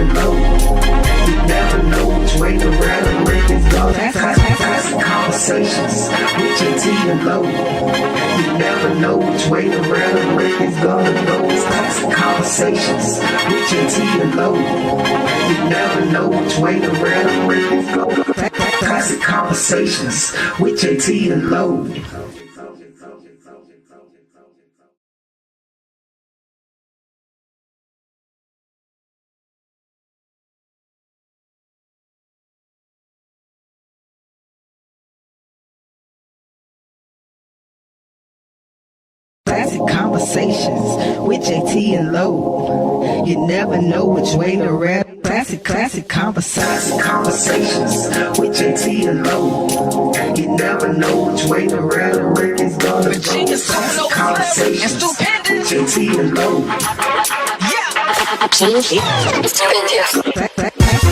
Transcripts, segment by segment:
and low. You never know which way the rhetoric is going. Classic Konversations with JT and Low. You never know which way the rhetoric is gonna go. It's Classic Konversations with JT and Low. You never know which way the rhetoric is going. Classic Konversations with JT and Low. Classic Konversations with JT and Low. You never know which way to read. Classic Konversations with JT and Low. You never know which way the rhetoric is gonna go. Classic Konversations with JT and Low. Classic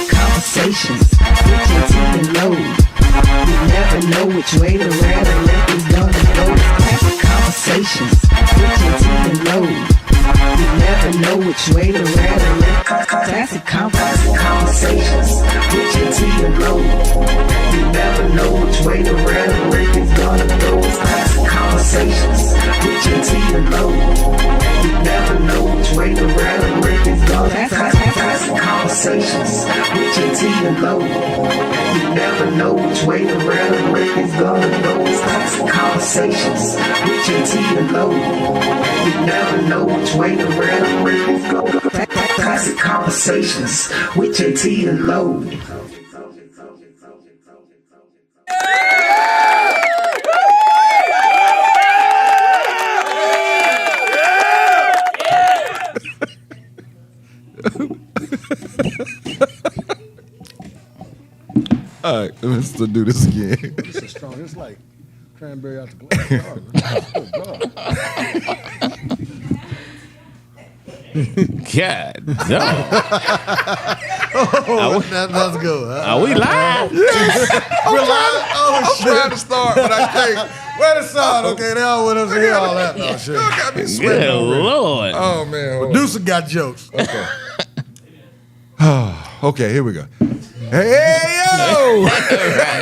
Konversations with JT and Low. You never know which way the rhetoric is gonna go. Classic Konversations with JT and Low. You never know which way the rhetoric. Classic Konversations with JT and Low. You never know which way the rhetoric is gonna go. Classic Konversations with JT and Low. You never know which way the rhetoric is gonna go. Classic Konversations with JT and Low. You never know which way the rhetoric is gonna go. Classic Konversations with JT and Low. You never know which way the rhetoric is gonna go. Classic Konversations with JT and Low. All right, let's do this again. This is strong. It's like cranberry out the glass. God, no. That's good. Are we live? Yes. We're live. I'm trying to start, but I can't. Where the sound? Okay, they all with us and hear all that. Oh, shit. You got me sweating. Good already. Lord. Oh man. Producer got jokes. Okay. Okay, here we go. Hey, yo!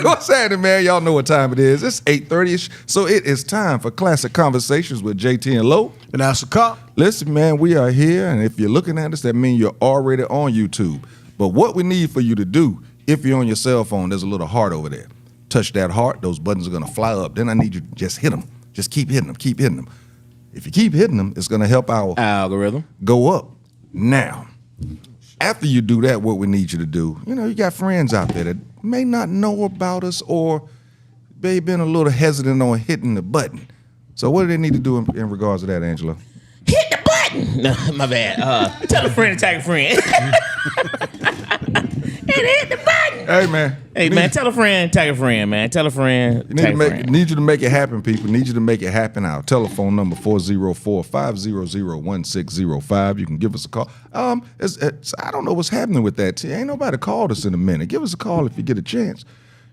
What's happening, man? Y'all know what time it is. It's 8:30ish, so it is time for Classic Konversations with JT and Low. And that's a cop. Listen, man, we are here, and if you're looking at us, that means you're already on YouTube. But what we need for you to do, if you're on your cell phone, there's a little heart over there. Touch that heart, those buttons are gonna fly up. Then I need you to just hit them. Just keep hitting them, keep hitting them. If you keep hitting them, it's gonna help our Algorithm. go up. Now, after you do that, what we need you to do, you got friends out there that may not know about us or they've been a little hesitant on hitting the button. So what do they need to do in regards to that, Angela? Hit the button. No, my bad. Tell a friend to tag a friend. And hit the button. Hey, man. Hey, man, tell a friend, tag a friend, man. Tell a friend, tag a friend. Need you to make it happen, people. Need you to make it happen. Our telephone number 404-500-1605. You can give us a call. I don't know what's happening with that. Ain't nobody called us in a minute. Give us a call if you get a chance.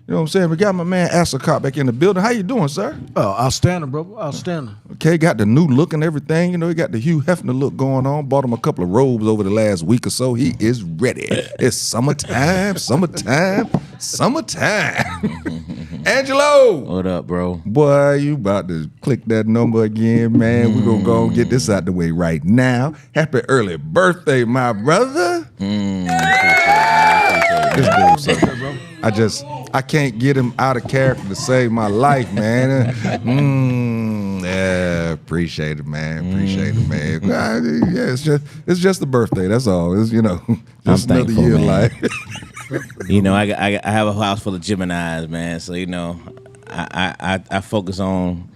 You know what I'm saying? We got my man Asacott back in the building. How you doing, sir? Oh, outstanding, bro. Outstanding. Okay, got the new look and everything. He got the Hugh Hefner look going on. Bought him a couple of robes over the last week or so. He is ready. It's summertime, summertime, summertime. Angelo! What up, bro? Boy, you about to click that number again, man. We're going to go and get this out the way right now. Happy early birthday, my brother. This dude, so I can't get him out of character to save my life, man. Yeah, appreciate it, man. Appreciate it, man. Yeah, it's just a birthday. That's all. It's just another year of life. I have a house full of Geminis, man. So I focus on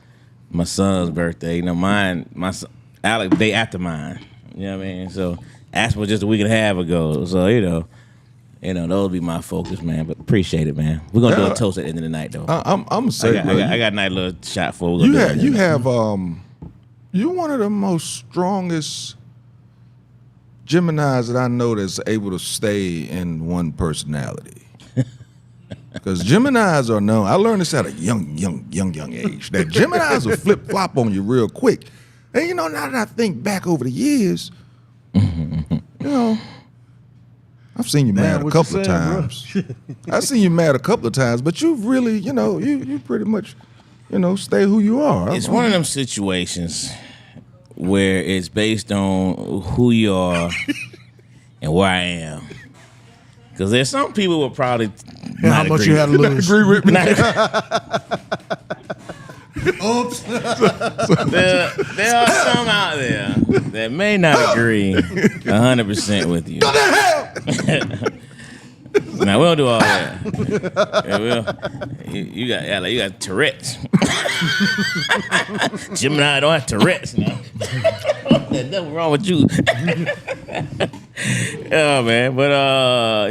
my son's birthday. Mine, my son, Alex, day after mine. You know what I mean? So Ash was just a week and a half ago. So those would be my focus, man. But appreciate it, man. We're gonna do a toast at the end of the night, though. I'm gonna say, I got a nice little shot for you. You're one of the most strongest Geminis that I know that's able to stay in one personality. Because Geminis are known. I learned this at a young age. That Geminis will flip flop on you real quick. And now that I think back over the years, I've seen you mad a what couple you of saying, times. I've seen you mad a couple of times, but you've really, you pretty much, stay who you are. It's one of them situations where it's based on who you are and where I am. Because there's some people who will probably And how much you had to lose. Agree with me. Oops. There are some out there that may not agree 100% with you. Go to hell! Now we don't do all that. Yeah, you got Tourette's. Jim and I don't have Tourette's now. There's nothing wrong with you. Oh man, but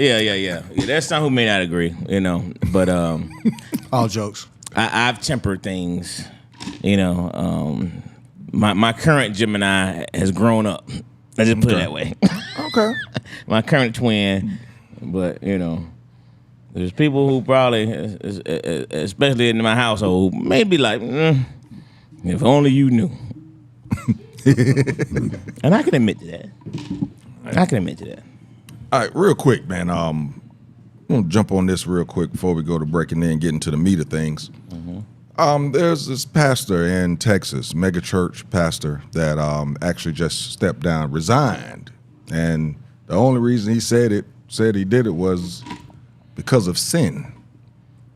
yeah. There's some who may not agree, but All jokes. I've tempered things, My current Gemini has grown up. Let's just put it that way. Okay. My current twin, but there's people who probably, especially in my household, may be like, if only you knew. And I can admit to that. All right, real quick, man. I'm going to jump on this real quick before we go to break and then get into the meat of things. Mm-hmm. There's this pastor in Texas, mega church pastor, that actually just stepped down, resigned. And the only reason he said he did it was because of sin.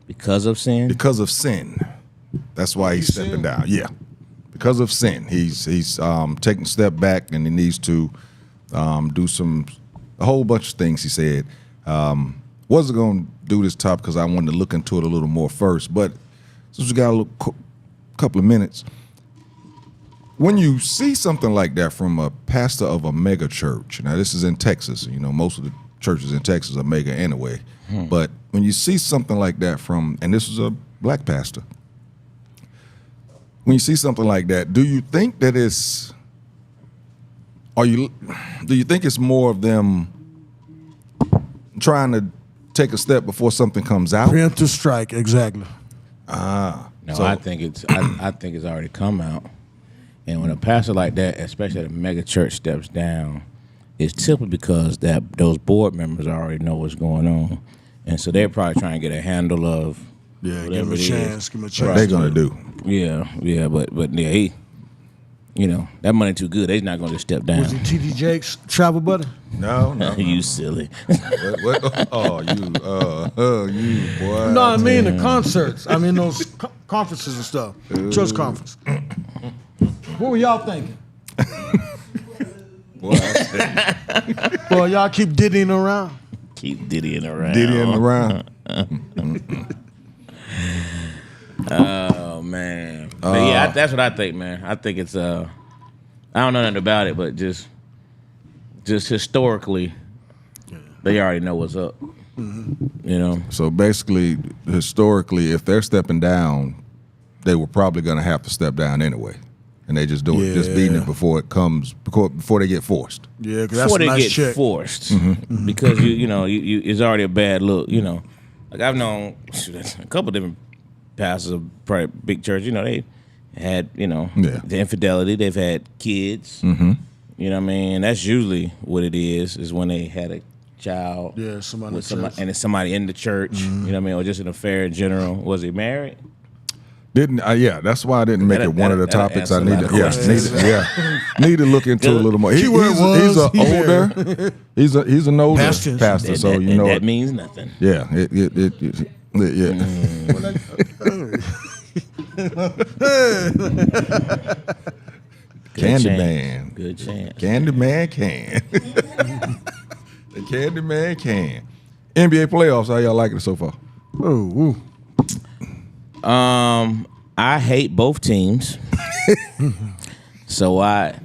Because of sin? Because of sin. That's why he's stepping down. Yeah. Because of sin. He's taking a step back, and he needs to do a whole bunch of things, he said. Wasn't going to do this top because I wanted to look into it a little more first, but since we got a couple of minutes, when you see something like that from a pastor of a mega church, now this is in Texas, most of the churches in Texas are mega anyway, but when you see something like that and this is a black pastor, when you see something like that, do you think that do you think it's more of them trying to take a step before something comes out? Preemptive strike, exactly. No, I think it's already come out. And when a pastor like that, especially at a mega church, steps down, it's typically because those board members already know what's going on, and so they're probably trying to get a handle of Yeah, whatever give him a chance. What they're gonna do? Yeah, but yeah, he, that money too good. They're not gonna just step down. Was he TD Jakes' travel buddy? No. You silly. What? Oh, you boy. No, I mean the concerts. I mean those conferences and stuff. Church conference. What were y'all thinking? Boy, Well, y'all keep diddying around. Keep diddying around. Diddying around. Oh man. But yeah, that's what I think, man. I think it's I don't know nothing about it, but just historically, they already know what's up. So basically, historically, if they're stepping down, they were probably going to have to step down anyway, and they just just beating it before they get forced. Yeah, because that's Before a they nice get check. forced, because you it's already a bad look. Like I've known a couple different pastors of probably big church. They had the infidelity. They've had kids. Mm-hmm. You know what I mean? That's usually what it is when they had a child. Yeah, somebody with in the church. and it's somebody in the church. You know what I mean? Or just an affair in general. Was he married? Didn't yeah? That's why I didn't make it one of the that'll topics I answer a lot need of to questions. need to look into a little more. He's an older Pastors. pastor, so that means nothing. Yeah, yeah. Candyman. Good chance. Candyman can. The Candyman can. NBA playoffs, how y'all liking it so far? Ooh. I hate both teams. So I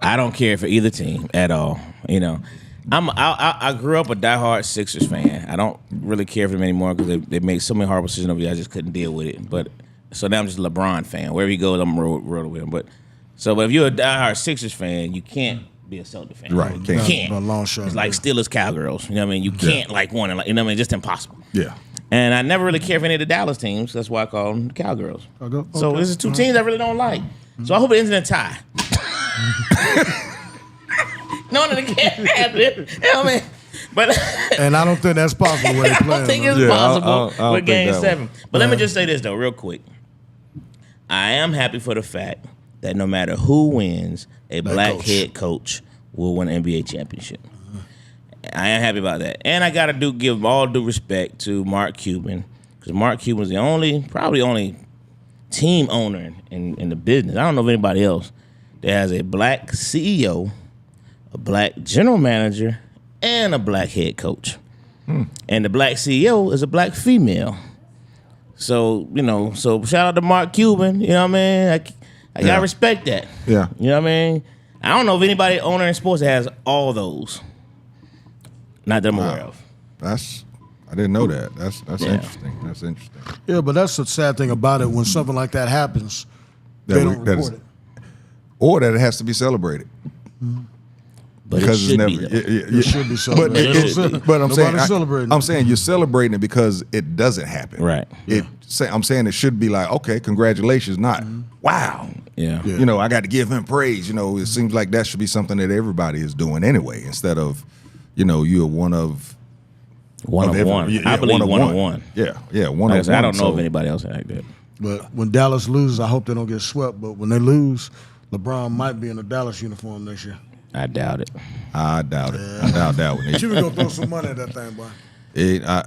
don't care for either team at all. I grew up a diehard Sixers fan. I don't really care for them anymore because they made so many horrible decisions over the years. I just couldn't deal with it. But so now I'm just a LeBron fan. Wherever he goes, I'm roll with him. But if you're a diehard Sixers fan, you can't be a Celtics fan. Right, You can't. A long shot. It's like Steelers Cowgirls. You know what I mean? You can't like one and just impossible. Yeah. And I never really care for any of the Dallas teams. That's why I call them the Cowgirls. Okay. So this is two teams I really don't like. So I hope it ends in a tie. No, it can't happen. You know what I mean? But And I don't think that's possible the way they're I playing. don't think though. it's Yeah, possible I don't with think Game that 7. But let me just say this, though, real quick. I am happy for the fact that no matter who wins, a black coach. head coach will win an NBA championship. I am happy about that. And I got to give all due respect to Mark Cuban, because Mark Cuban's probably only team owner in the business. I don't know of anybody else that has a black CEO, a black general manager, and a black head coach. And the black CEO is a black female. So, so shout out to Mark Cuban, you know what I mean? I gotta respect that. Yeah. You know what I mean? I don't know of anybody owner in sports that has all those. Not that I'm aware of. I didn't know that. That's interesting. That's interesting. Yeah, but that's the sad thing about it. When something like that happens, they don't report it. Or that it has to be celebrated. But Because it should it's be, never. though. It should be celebrated. But I'm Nobody's celebrating. I'm saying you're celebrating it because it doesn't happen. Right. I'm saying it should be like, okay, congratulations, not wow. Yeah. I got to give him praise. It seems like that should be something that everybody is doing anyway, instead of, you're one of One of one. I believe one of one. Yeah, one Like I of said, one. I don't know so- of anybody else like that. But when Dallas loses, I hope they don't get swept. But when they lose, LeBron might be in a Dallas uniform next year. I doubt it. I doubt it. I doubt that one. Cuban gonna throw some money at that thing, boy. I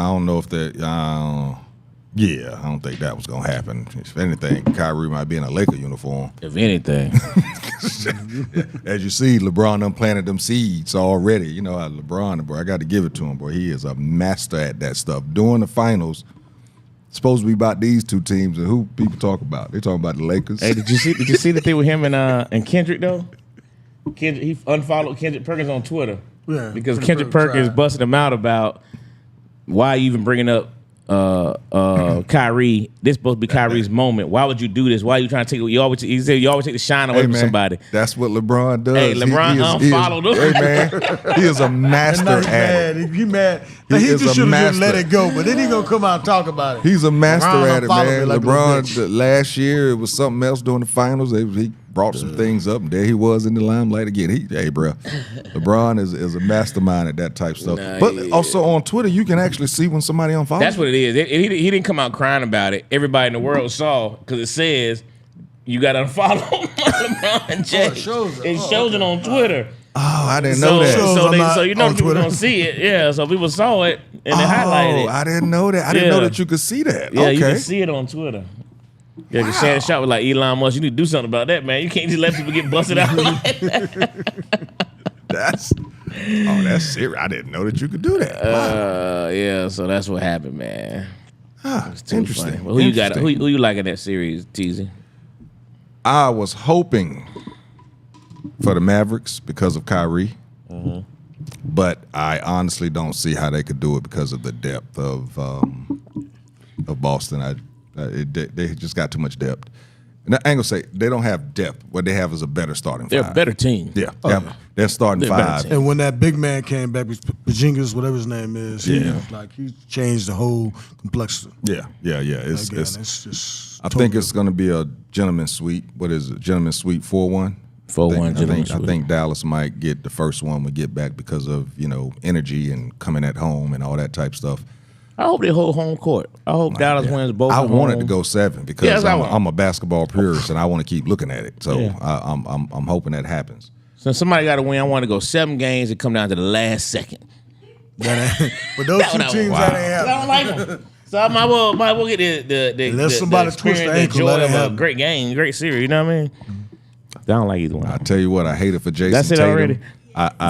don't know if that. I don't think that was gonna happen. If anything, Kyrie might be in a Laker uniform. If anything. As you see, LeBron done planted them seeds already. LeBron, bro, I got to give it to him, bro. He is a master at that stuff. During the finals, it's supposed to be about these two teams, and who people talk about? They talking about the Lakers. Hey, did you see the thing with him and Kendrick though? He unfollowed Kendrick Perkins on Twitter. Yeah, Because pretty Kendrick Perkins tried. busted him out about why you even bringing up Kyrie. This supposed to be Kyrie's moment. Why would you do this? Why are you trying to take? He said you always take the shine away Hey, from man, somebody. that's what LeBron does. Hey, LeBron unfollowed him. Hey, man, he is a master And now he's at it. mad. He mad. He He is just a should have just master. let it go. But then he gonna come out and talk about it. He's a master LeBron at it, unfollowed me man. like a little LeBron, bitch. last year, it was something else during the finals. He brought some things up, and there he was in the limelight again. Hey, bro, LeBron is a mastermind at that type stuff. Nah, But also on Twitter, you can actually see when somebody unfollows. That's what it is. He didn't come out crying about it. Everybody in the world saw because it says you got to unfollow LeBron James. shows it. It shows it on Twitter. Oh, I didn't know that. So I'm not So you know on people Twitter. gonna see it. Yeah. So people saw it and they highlighted it. I didn't know that. I didn't know Yeah. that you could see that. Yeah, okay. you can see it on Twitter. Yeah, because Shannon Sharp was like, Elon Musk, you need to do something about that, man. You can't just let people get busted out like that. That's serious. I didn't know that you could do that. Wow. Yeah, so that's what happened, man. It's too Interesting. funny. Well, who you got? Interesting. Who you like in that series, Teasy? I was hoping for the Mavericks because of Kyrie, but I honestly don't see how they could do it because of the depth of Boston. They just got too much depth. And I ain't gonna say they don't have depth. What they have is a better starting They're five. a better team. Yeah, they're starting They're a better five. team. And when that big man came back, Bajingas, whatever his name is, he changed the whole complexity. Yeah. It's Again, it's just. I think it's going to be a gentleman's suite. What is it? Gentleman's suite 4-1. 4-1 gentleman's I suite. think Dallas might get the first one we get back because of energy and coming at home and all that type stuff. I hope they hold home court. I hope Dallas wins both. I at want it home. to go 7 because Yes, I want. I'm a basketball purist and I want to keep looking at it. So Yeah. I'm hoping that happens. So somebody got to win. I want to go 7 games and come down to the last second. But those two That teams, one- that ain't I don't happening. like them. So I might well get the Unless somebody twist the experience, ankle, joy let it of a happen. great game, great series. You know what I mean? I don't like either one. I tell you what, I hate it for Jason That's it Tatum. already?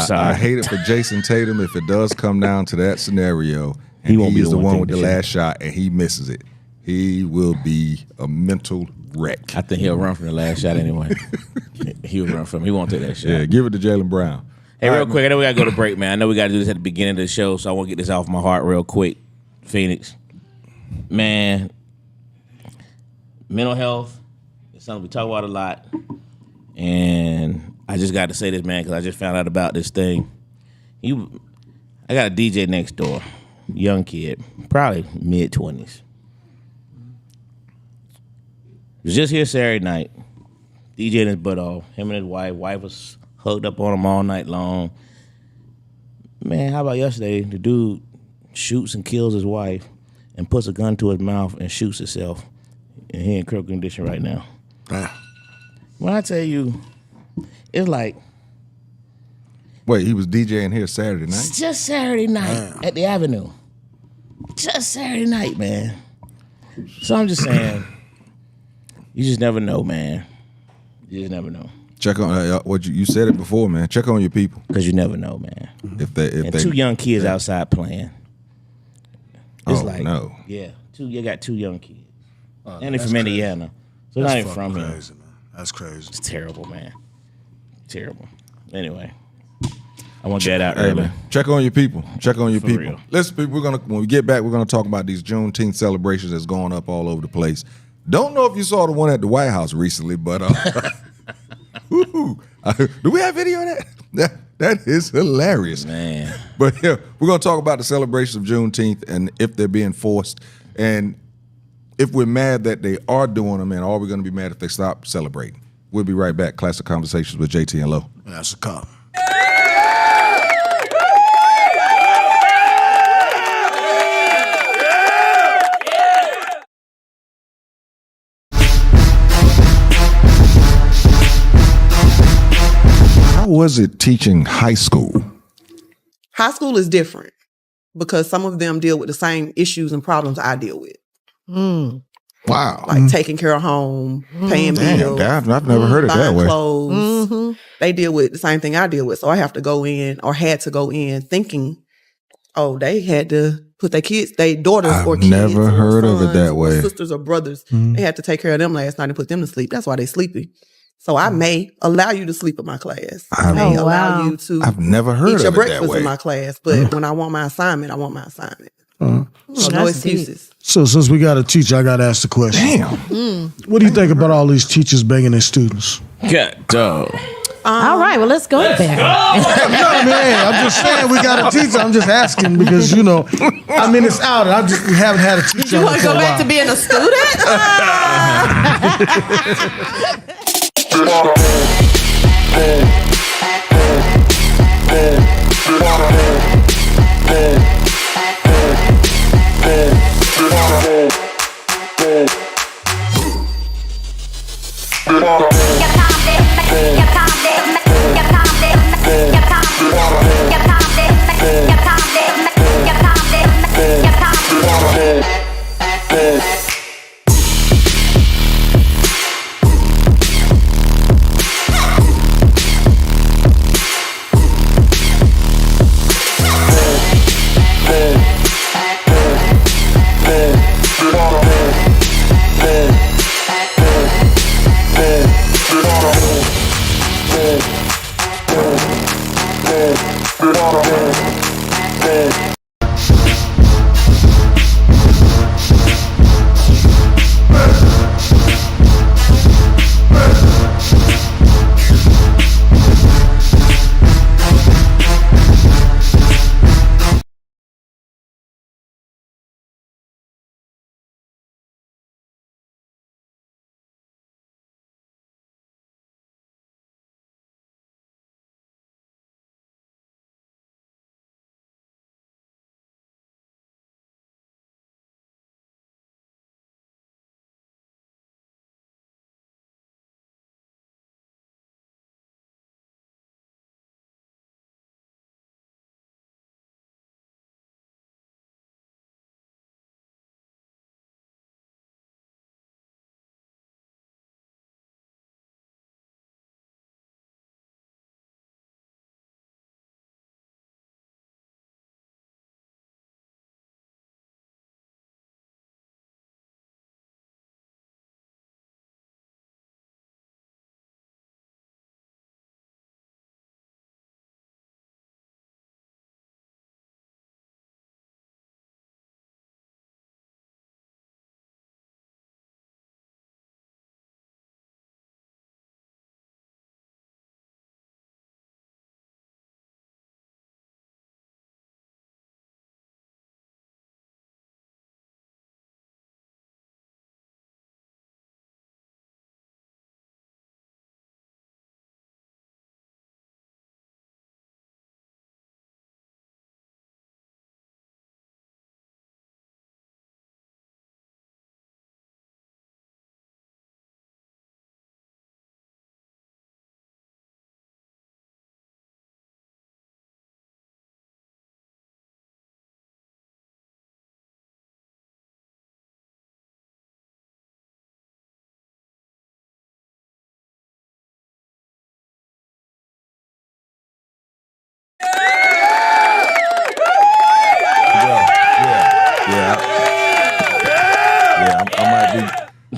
sorry. I hate it for Jason Tatum if it does come down to that scenario and He won't be he's the the one one with the taking the last shot and he misses it. He will be a mental wreck. I think he'll run from the last shot anyway. He'll run from. He won't take that shot. Yeah, give it to Jaylen Brown. Hey, All real right, quick, I know we gotta go to break, man. I know we gotta do this at the beginning of the show, so I want to get this off my heart real quick. Phoenix, man, mental health is something we talk about a lot, and I just got to say this, man, because I just found out about this thing. I got a DJ next door, young kid, probably mid-20s. Was just here Saturday night, DJing his butt off. Him and his wife. Wife was hugged up on him all night long. Man, how about yesterday? The dude shoots and kills his wife and puts a gun to his mouth and shoots himself. And he in critical condition right now. When I tell you, it's like... Wait, he was DJing here Saturday night? It's just Saturday night at the Avenue. Just Saturday night, man. So I'm just saying, you just never know, man. You just never know. Check on what you said it before, man. Check on your people. Because you never know, man. If they two young kids outside playing. It's no. Yeah, you got 2 young kids. And they're from Indiana. So That's not even from here. crazy, man. That's crazy. It's terrible, man. Terrible. Anyway. I want to get out early. Man, check on your people. Check on your For people. real. Listen, people, when we get back, we're gonna talk about these Juneteenth celebrations that's going up all over the place. Don't know if you saw the one at the White House recently, but do we have video of that? That is hilarious, Man. But yeah, we're gonna talk about the celebrations of Juneteenth and if they're being forced, and if we're mad that they are doing them, and are we gonna be mad if they stop celebrating? We'll be right back. Classic Conversations with JT and Lo. That's a cop. How was it teaching high school? High school is different because some of them deal with the same issues and problems I deal with. Wow. Like taking care of home, paying bills. Damn, I've never heard it that buying way. clothes. They deal with the same thing I deal with. So I have to go in or had to go in thinking, oh, they had to put their daughters or kids. I've never heard of it that way. Or sisters or brothers. They had to take care of them last night and put them to sleep. That's why they sleepy. So I may allow you to sleep in my class. I may allow you to I've never heard eat your of it that breakfast way. in my class. But when I want my assignment, I want my assignment. So no excuses. So since we got a teacher, I got to ask the question. Damn. What do you think about all these teachers banging their students? God, dog. All right, well, let's go there. No, man, I'm just saying we got a teacher. I'm just asking because, I mean, it's out. We haven't had a teacher. You want to go back to being a student?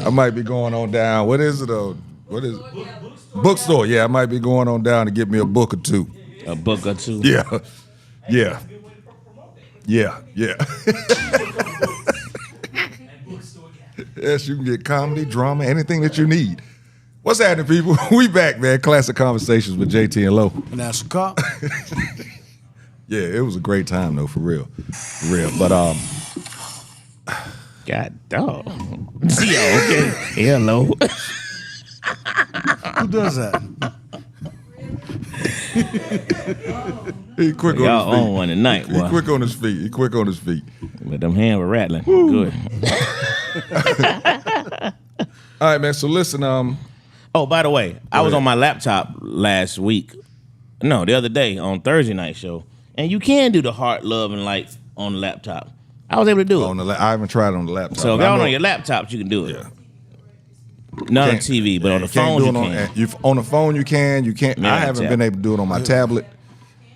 I might be going on down. What is it? What is it? Bookstore. Yeah, I might be going on down to get me a book or two. A book or two. Yeah. Yeah. Yeah. Yes, you can get comedy, drama, anything that you need. What's happening, people? We back, man. Classic Conversations with JT and Lo. And that's a cop. Yeah, it was a great time though, for real. For real. But God dog. Yeah, okay. Hello. Who does that? he quick Y'all on his feet. on one tonight, boy. He quick on his feet. He quick on his feet. But them hands were rattling. Good. All right, man. So listen, Oh, by the way, I was ahead. on my laptop last week. No, the other day on Thursday night show. And you can do the heart, love, and light on the laptop. I was able to do it. I haven't tried it on the laptop. So if but I y'all know- on your laptops, you can do it. Yeah. Not on Can't- TV, but on the can't phone do you it can. on the phone you can. You can't. Yeah, I haven't tab. been able to do it on my tablet.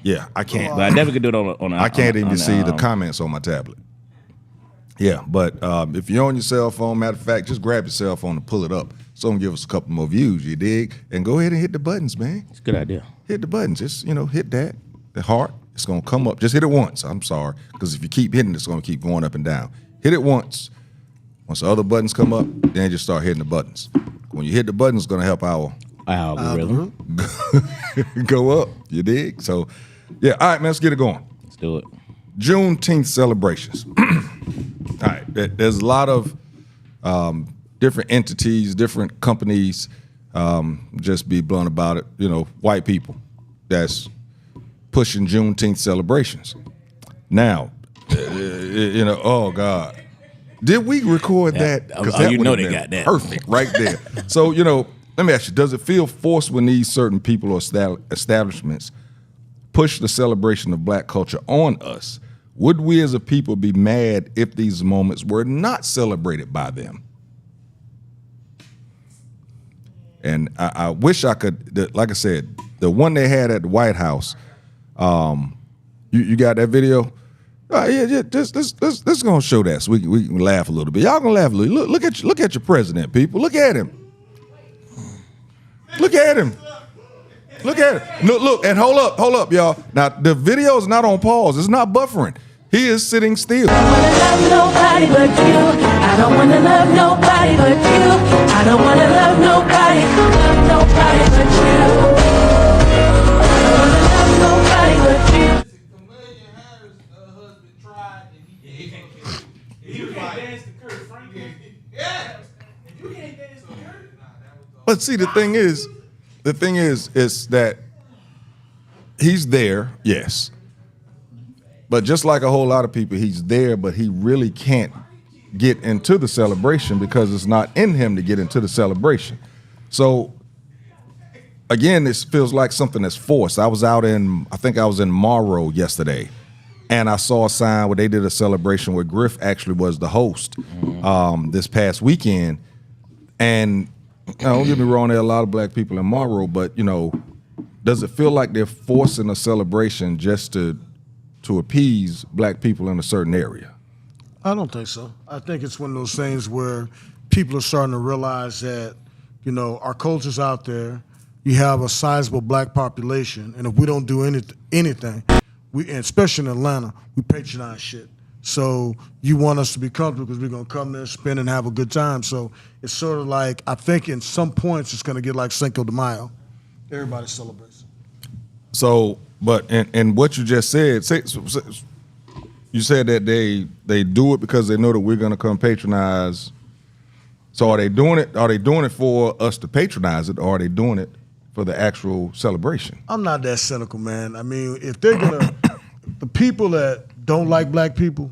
Yeah, I can't. But I definitely could do it on I can't even see the comment. comments on my tablet. Yeah, but if you're on your cell phone, matter of fact, just grab your cell phone and pull it up. So I'm gonna give us a couple more views, you dig? And go ahead and hit the buttons, man. It's a good idea. Hit the buttons. Just, hit that. The heart. It's gonna come up. Just hit it once. I'm sorry. Because if you keep hitting it, it's gonna keep going up and down. Hit it once. Once the other buttons come up, then just start hitting the buttons. When you hit the buttons, it's gonna help our Algorithm. go up. You dig? So, yeah. All right, man. Let's get it going. Let's do it. Juneteenth celebrations. All right. There's a lot of different entities, different companies. Just be blunt about it. White people that's pushing Juneteenth celebrations. Now, oh God. Did we record that? 'Cause that you know would've they been got that. perfect right there. So, let me ask you, does it feel forced when these certain people or establishments push the celebration of black culture on us? Would we as a people be mad if these moments were not celebrated by them? And I wish I could, like I said, the one they had at the White House, you got that video? Yeah, this gonna show that so we can laugh a little bit. Y'all gonna laugh a little. Look at your president, people. Look at him. Look at him. Look at him. Look, and hold up, y'all. Now the video is not on pause. It's not buffering. He is sitting still. I don't wanna love nobody but you. I don't wanna love nobody but you. I don't wanna love nobody but you. I don't wanna love nobody but you. But see, the thing is that he's there, yes. But just like a whole lot of people, he's there, but he really can't get into the celebration because it's not in him to get into the celebration. So again, this feels like something that's forced. I was in Morrow yesterday, and I saw a sign where they did a celebration where Griff actually was the host this past weekend. And don't get me wrong, there are a lot of black people in Morrow, but does it feel like they're forcing a celebration just to appease black people in a certain area? I don't think so. I think it's one of those things where people are starting to realize that, our culture's out there. You have a sizable black population, and if we don't do anything, and especially in Atlanta, we patronize shit. So you want us to be comfortable because we're going to come there, spend, and have a good time. So it's sort of like, I think in some points it's going to get like Cinco de Mayo. Everybody celebrates. So, but and what you just said, you said that they do it because they know that we're going to come patronize. So are they doing it? Are they doing it for us to patronize it, or are they doing it for the actual celebration? I'm not that cynical, man. I mean, if they're gonna, the people that don't like black people,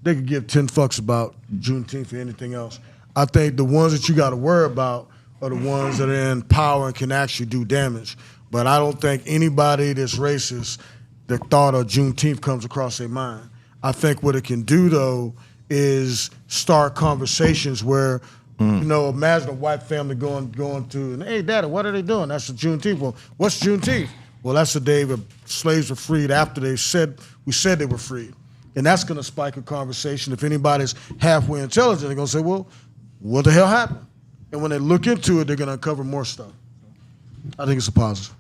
they could give 10 fucks about Juneteenth or anything else. I think the ones that you got to worry about are the ones that are in power and can actually do damage. But I don't think anybody that's racist, the thought of Juneteenth comes across their mind. I think what it can do, though, is start conversations where, imagine a white family going to, hey, Daddy, what are they doing? That's the Juneteenth. Well, what's Juneteenth? Well, that's the day that slaves were freed after we said they were freed. And that's going to spike a conversation. If anybody's halfway intelligent, they're going to say, well, what the hell happened? And when they look into it, they're going to uncover more stuff. I think it's a positive.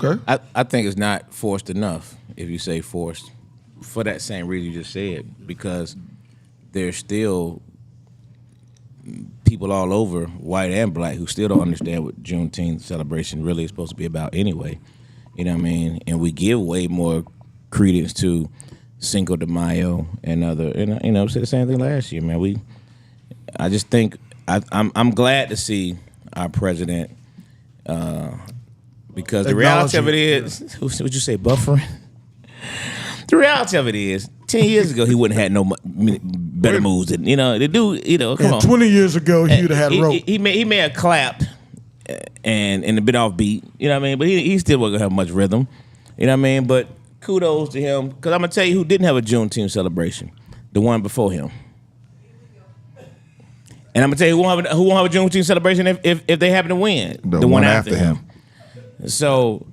Okay. I think it's not forced enough, if you say forced, for that same reason you just said, because there's still people all over, white and black, who still don't understand what Juneteenth celebration really is supposed to be about anyway. You know what I mean? And we give way more credence to Cinco de Mayo and other, and you know, said the same thing last year, man. I just think I'm glad to see our president, because the reality of it is, what would you say, buffering? The reality of it is, 10 years ago he wouldn't have had no better moves than, you know, the dude, you know, come on. 20 years ago he would have had a rope. He may have clapped and a bit off beat, you know what I mean? But he still wasn't gonna have much rhythm, you know what I mean? But kudos to him, because I'm gonna tell you who didn't have a Juneteenth celebration, the one before him. And I'm gonna tell you who won't have a Juneteenth celebration if they happen to win, the one after him. So,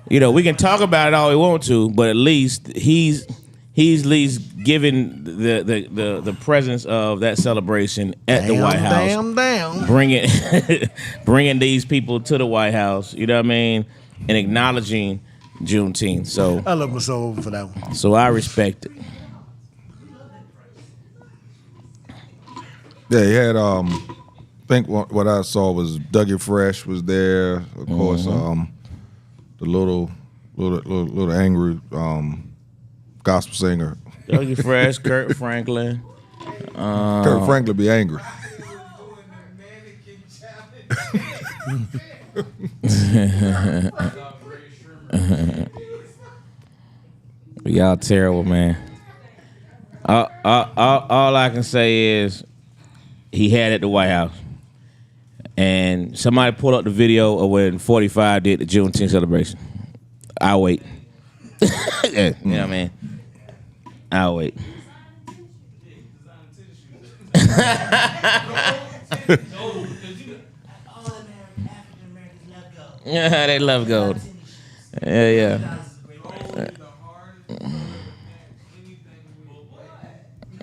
you know, we can talk about it all we want to, but at least he's at least given the presence of that celebration at the White House. Bringing these people to the White House, you know what I mean, and acknowledging Juneteenth. So I love myself for that one. So I respect it. Yeah, he had. I think what I saw was Dougie Fresh was there. Of course, the little angry gospel singer. Dougie Fresh, Kurt Franklin. Kurt Franklin be angry. Y'all terrible, man. All I can say is he had it at the White House. And somebody pulled up the video of when 45 did the Juneteenth celebration. I'll wait. Yeah, you know what I mean? I'll wait. Yeah, they love gold. Yeah.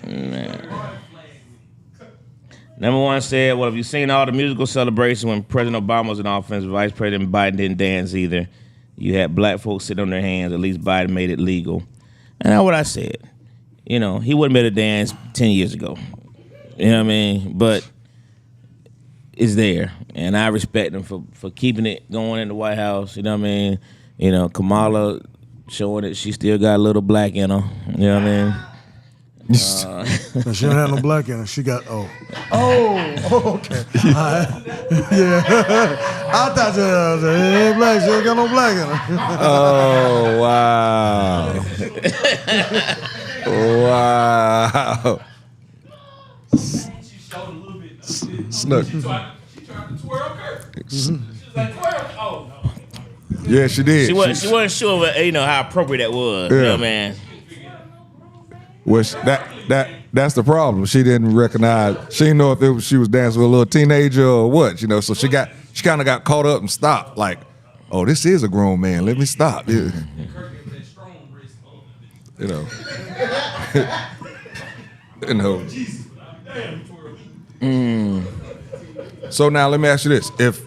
Man. Number one said, well, have you seen all the musical celebrations when President Obama was in office? Vice President Biden didn't dance either. You had black folks sitting on their hands. At least Biden made it legal. And that's what I said. You know, he wouldn't be able to dance 10 years ago. You know what I mean? But it's there. And I respect him for keeping it going in the White House. You know what I mean? You know, Kamala showing that she still got a little black in her. You know what I mean? She don't have no black in her. She got okay. Yeah, I thought she ain't black. She ain't got no black in her. Oh wow! Wow! Snook. She tried to twirl her. She was like, twirl. Oh no. Yeah, she did. She wasn't sure, you know, how appropriate that was. Yeah. You know, man. Which that's the problem. She didn't recognize. She didn't know if she was dancing with a little teenager or what. You know, so she kind of got caught up and stopped. Like, oh, this is a grown man. Let me stop. Yeah. You know. You know. So now let me ask you this: if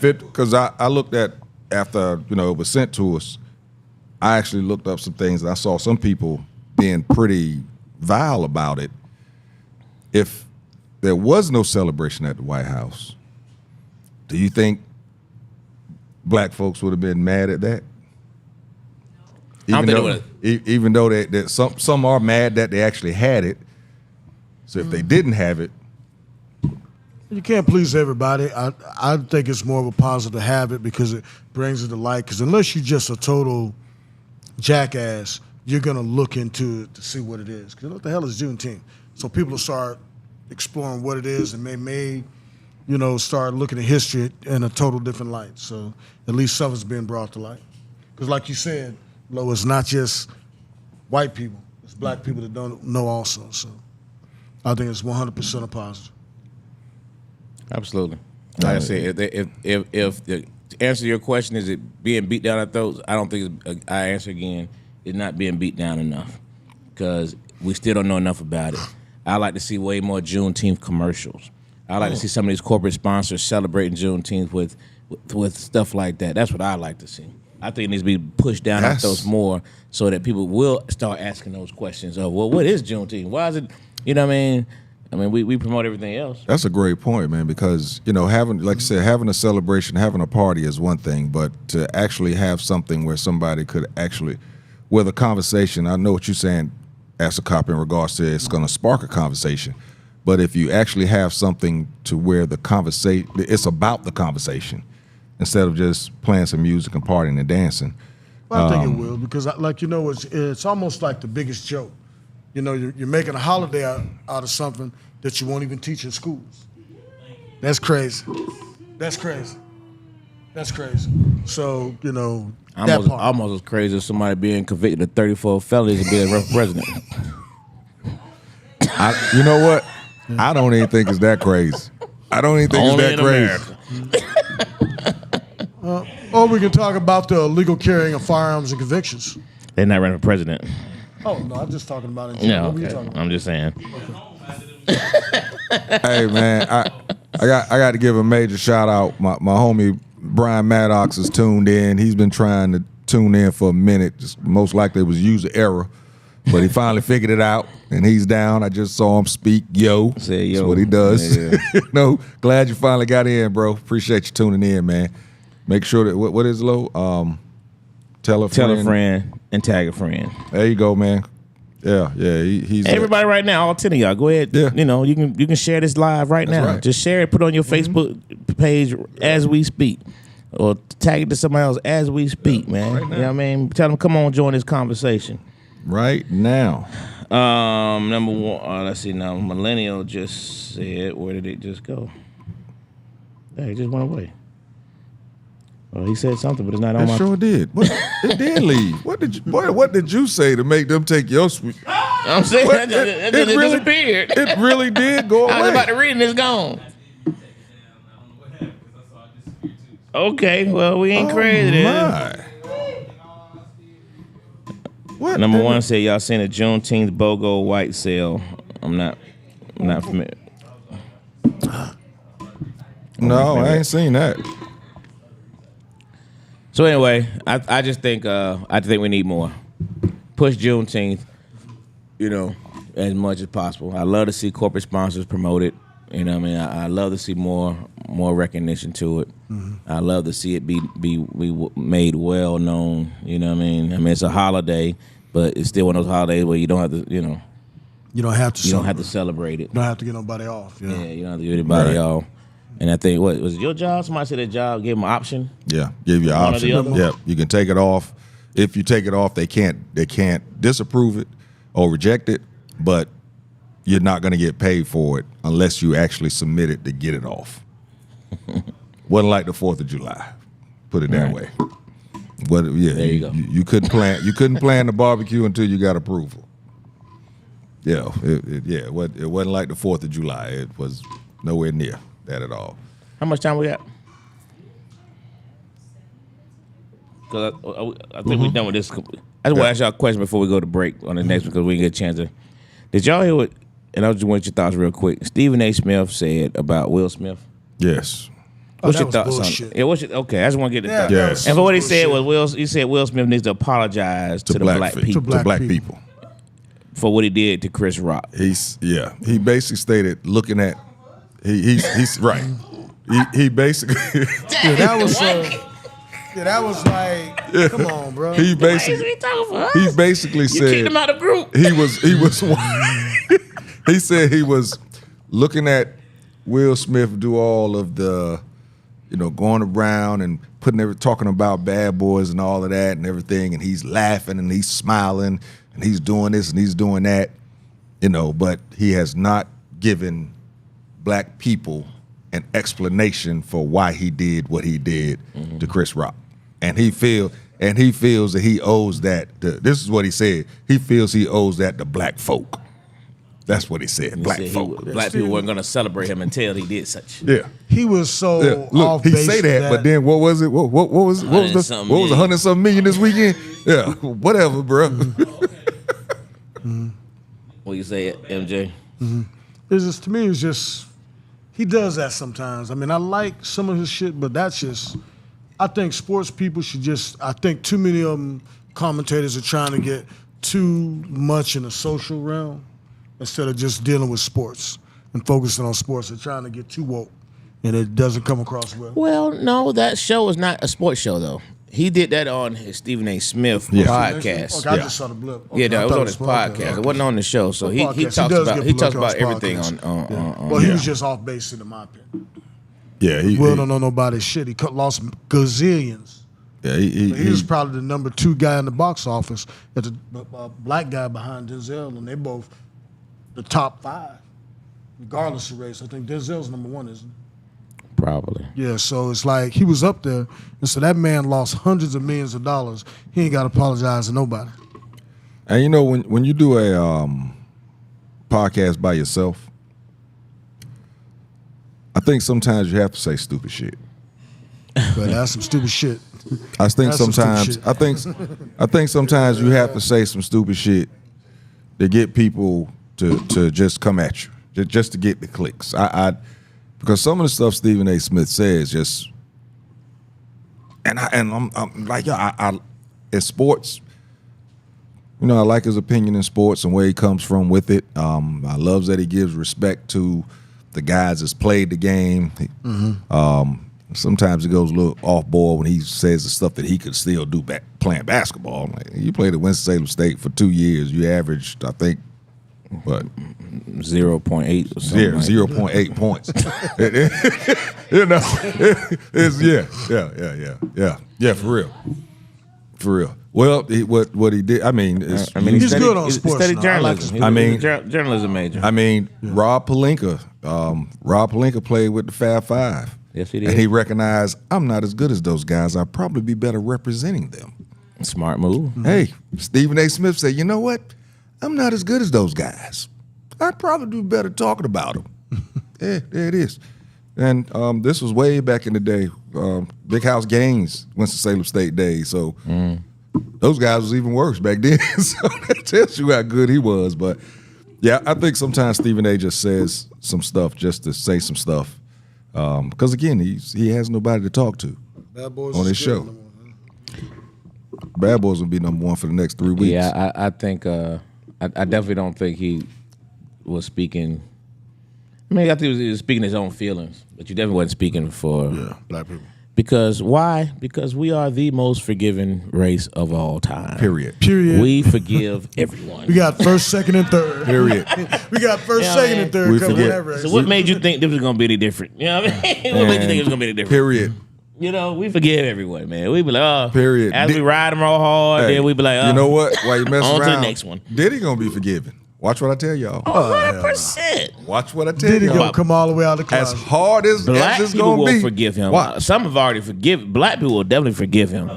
it, because I looked at after it was sent to us, I actually looked up some things and I saw some people being pretty vile about it. If there was no celebration at the White House, do you think black folks would have been mad at that? Even though that some are mad that they actually had it. So if they didn't have it, you can't please everybody. I think it's more of a positive to have it because it brings it to light. Because unless you're just a total jackass, you're going to look into it to see what it is. Because what the hell is Juneteenth? So people will start exploring what it is and may start looking at history in a total different light. So at least something's being brought to light. Because like you said, Lo, it's not just white people. It's black people that don't know also. So I think it's 100% a positive. Absolutely. Like I said, if the answer to your question is it being beat down at throats, I don't think I answer again. It's not being beat down enough because we still don't know enough about it. I like to see way more Juneteenth commercials. I like to see some of these corporate sponsors celebrating Juneteenth with stuff like that. That's what I like to see. I think it needs to be pushed down our throats more so that people will start asking those questions of, well, what is Juneteenth? Why is it, you know what I mean? I mean, we promote everything else. That's a great point, man, because, having, like you said, having a celebration, having a party is one thing, but to actually have something where somebody could actually, where the conversation, I know what you're saying, as a cop in regards to it's going to spark a conversation, but if you actually have something to where the conversation, it's about the conversation, instead of just playing some music and partying and dancing. Well, I think it will, because it's almost like the biggest joke. You're making a holiday out of something that you won't even teach in schools. That's crazy. That's crazy. So, that part. Almost as crazy as somebody being convicted of 34 felonies and being president. You know what? I don't even think it's that crazy. I don't even think Only it's that in crazy. America. Or we can talk about the illegal carrying of firearms and convictions. They're not running for president. Oh, no, I'm just talking about it in general. No, What were you okay. talking about? I'm just saying. Hey, man, I got to give a major shout out. My homie Brian Maddox is tuned in. He's been trying to tune in for a minute. Just most likely it was user error, but he finally figured it out, and he's down. I just saw him speak. Yo, Say yo. That's what he does. Yeah. Glad you finally got in, bro. Appreciate you tuning in, man. Make sure that what is low? Tell a friend and tag a friend. There you go, man. Yeah. He's everybody right now, all 10 of y'all, go ahead. Yeah. You can share this live right now. right. Just share it, put it on your Facebook page as we speak, or tag it to somebody else as we speak, man. Right now. You know what I mean? Tell them, come on, join this conversation. right now. Number one, let's see now. Millennial just said, where did it just go? Hey, it just went away. Well, he said something, but it's not on It my. sure did. It did leave. What did you say to make them take your sweet? I'm saying What? it It really- disappeared. It really did go away. I was about to read and it's gone. Okay, well, we ain't crazy then. My. What? Number one said y'all seen a Juneteenth BOGO white sale. I'm not familiar. No, I ain't seen that. So anyway, I just think we need more. Push Juneteenth, as much as possible. I love to see corporate sponsors promote it. You know what I mean? I love to see more recognition to it. Mm-hmm. I love to see it be made well known. You know what I mean? I mean, it's a holiday, but it's still one of those holidays where you don't have to, You don't have to. you don't have to celebrate it. You don't have to get nobody off. Yeah, you don't have to give anybody Right. off. And I think, what was it your job? Somebody said their job gave them an option. Yeah, give you an One or the option. other? Yep, you can take it off. If you take it off, they can't disapprove it or reject it, but you're not going to get paid for it unless you actually submit it to get it off. Wasn't like the 4th of July. Put it that way. But yeah, There you go. You couldn't plan the barbecue until you got approval. Yeah, it wasn't like the 4th of July. It was nowhere near that at all. How much time we got? Because I think we're done with this. I just want to ask y'all a question before we go to break on the next one because we didn't get a chance to. Did y'all hear what? And I just want your thoughts real quick. Stephen A. Smith said about Will Smith. Yes. What's that your was thoughts bullshit. on it? Yeah, okay, I just want to get the thoughts. Yes. And for what he bullshit. said was he said Will Smith needs to apologize to the black pe- people to black people. for what he did to Chris Rock. He basically stated looking at he's right. He basically That was like, come on, bro. he Why is basically he talking for us? he basically You said kicked him out of the group. he was he said he was looking at Will Smith do all of the going around and talking about Bad Boys and all of that and everything, and he's laughing and he's smiling and he's doing this and he's doing that, but he has not given black people an explanation for why he did what he did to Chris Rock. And he feels that he owes that this is what he said. He feels he owes that to black folk. That's what he said. He Black said folk. black people weren't going to celebrate him until he did such. Yeah. He was so Yeah. Look, off he base say that, but then what was it? What was $100 the something what was million. $100-something million this weekend? Yeah, whatever, bro. What you say, MJ? it's just, to me, it's just he does that sometimes. I mean, I like some of his shit, but that's just. I think sports people should just. I think too many of them commentators are trying to get too much in the social realm instead of just dealing with sports and focusing on sports. They're trying to get too woke, and it doesn't come across well. Well, no, that show is not a sports show though. He did that on his Stephen A. Smith podcast. Okay, I just saw the blip. Okay, Yeah, no, I it was thought on his podcast. It wasn't on the show, so he podcast. talks does about get political everything on his on. podcast. Well, he was just off base in my opinion. Yeah, Will don't know nobody's shit. He lost gazillions. Yeah, he was probably the number 2 guy in the box office. There's a black guy behind Denzel, and they both the top 5, regardless of race. I think Denzel's number 1, isn't he? Probably. Yeah, so it's like he was up there, and so that man lost hundreds of millions of dollars. He ain't got to apologize to nobody. And you know, when you do a podcast by yourself, I think sometimes you have to say stupid shit. But that's some stupid shit. I think That's some sometimes stupid I think sometimes you have to say some stupid shit to get people to just come at you, just to get the clicks. Because some of the stuff Stephen A. Smith says just, and I'm like, I in sports, you know, I like his opinion in sports and where he comes from with it. I love that he gives respect to the guys that's played the game. Sometimes it goes a little off board when he says the stuff that he could still do playing basketball. Like, you played at Winston-Salem State for 2 years. You averaged, I think, what? 0.8 or something. 0.8 points. You know, it's for real. Well, what he did, I mean, he's good on sports. He studied now. journalism. I mean, journalism major. I mean, Rob Pelinka played with the Fab Five. Yes, he did. And he recognized, I'm not as good as those guys. I'd probably be better representing them. Smart move. Hey, Stephen A. Smith said, you know what? I'm not as good as those guys. I'd probably do better talking about them. Yeah, there it is. And this was way back in the day, Big House Gaines, Winston-Salem State days. So those guys was even worse back then. So that tells you how good he was. But yeah, I think sometimes Stephen A. just says some stuff just to say some stuff. Because again, he has nobody to talk to Bad Boys on his show. Bad Boys will be number 1 for the next 3 weeks. Yeah, I think I definitely don't think he was speaking. I mean, I think he was speaking his own feelings, but you definitely wasn't speaking for black people. Because why? Because we are the most forgiving race of all time. Period. We forgive everyone. We got first, second, and third. Period. We got first, second, and third. We Coming forget. whatever. So what made you think this was gonna be any different? You know what I mean? What made you think it was gonna be any different? Period. You know, we forgive everyone, man. We be like, oh, Period. As we ride them all hard, Hey, then we be like, oh, you know what? While you messing on around, to the next one. Diddy gonna be forgiven. Watch what I tell y'all. 100%. Watch what I tell Diddy y'all. gonna come all the way out of the As closet. hard as Black it's people gonna will be, forgive him. Watch. Some have already forgiven. Black people will definitely forgive him.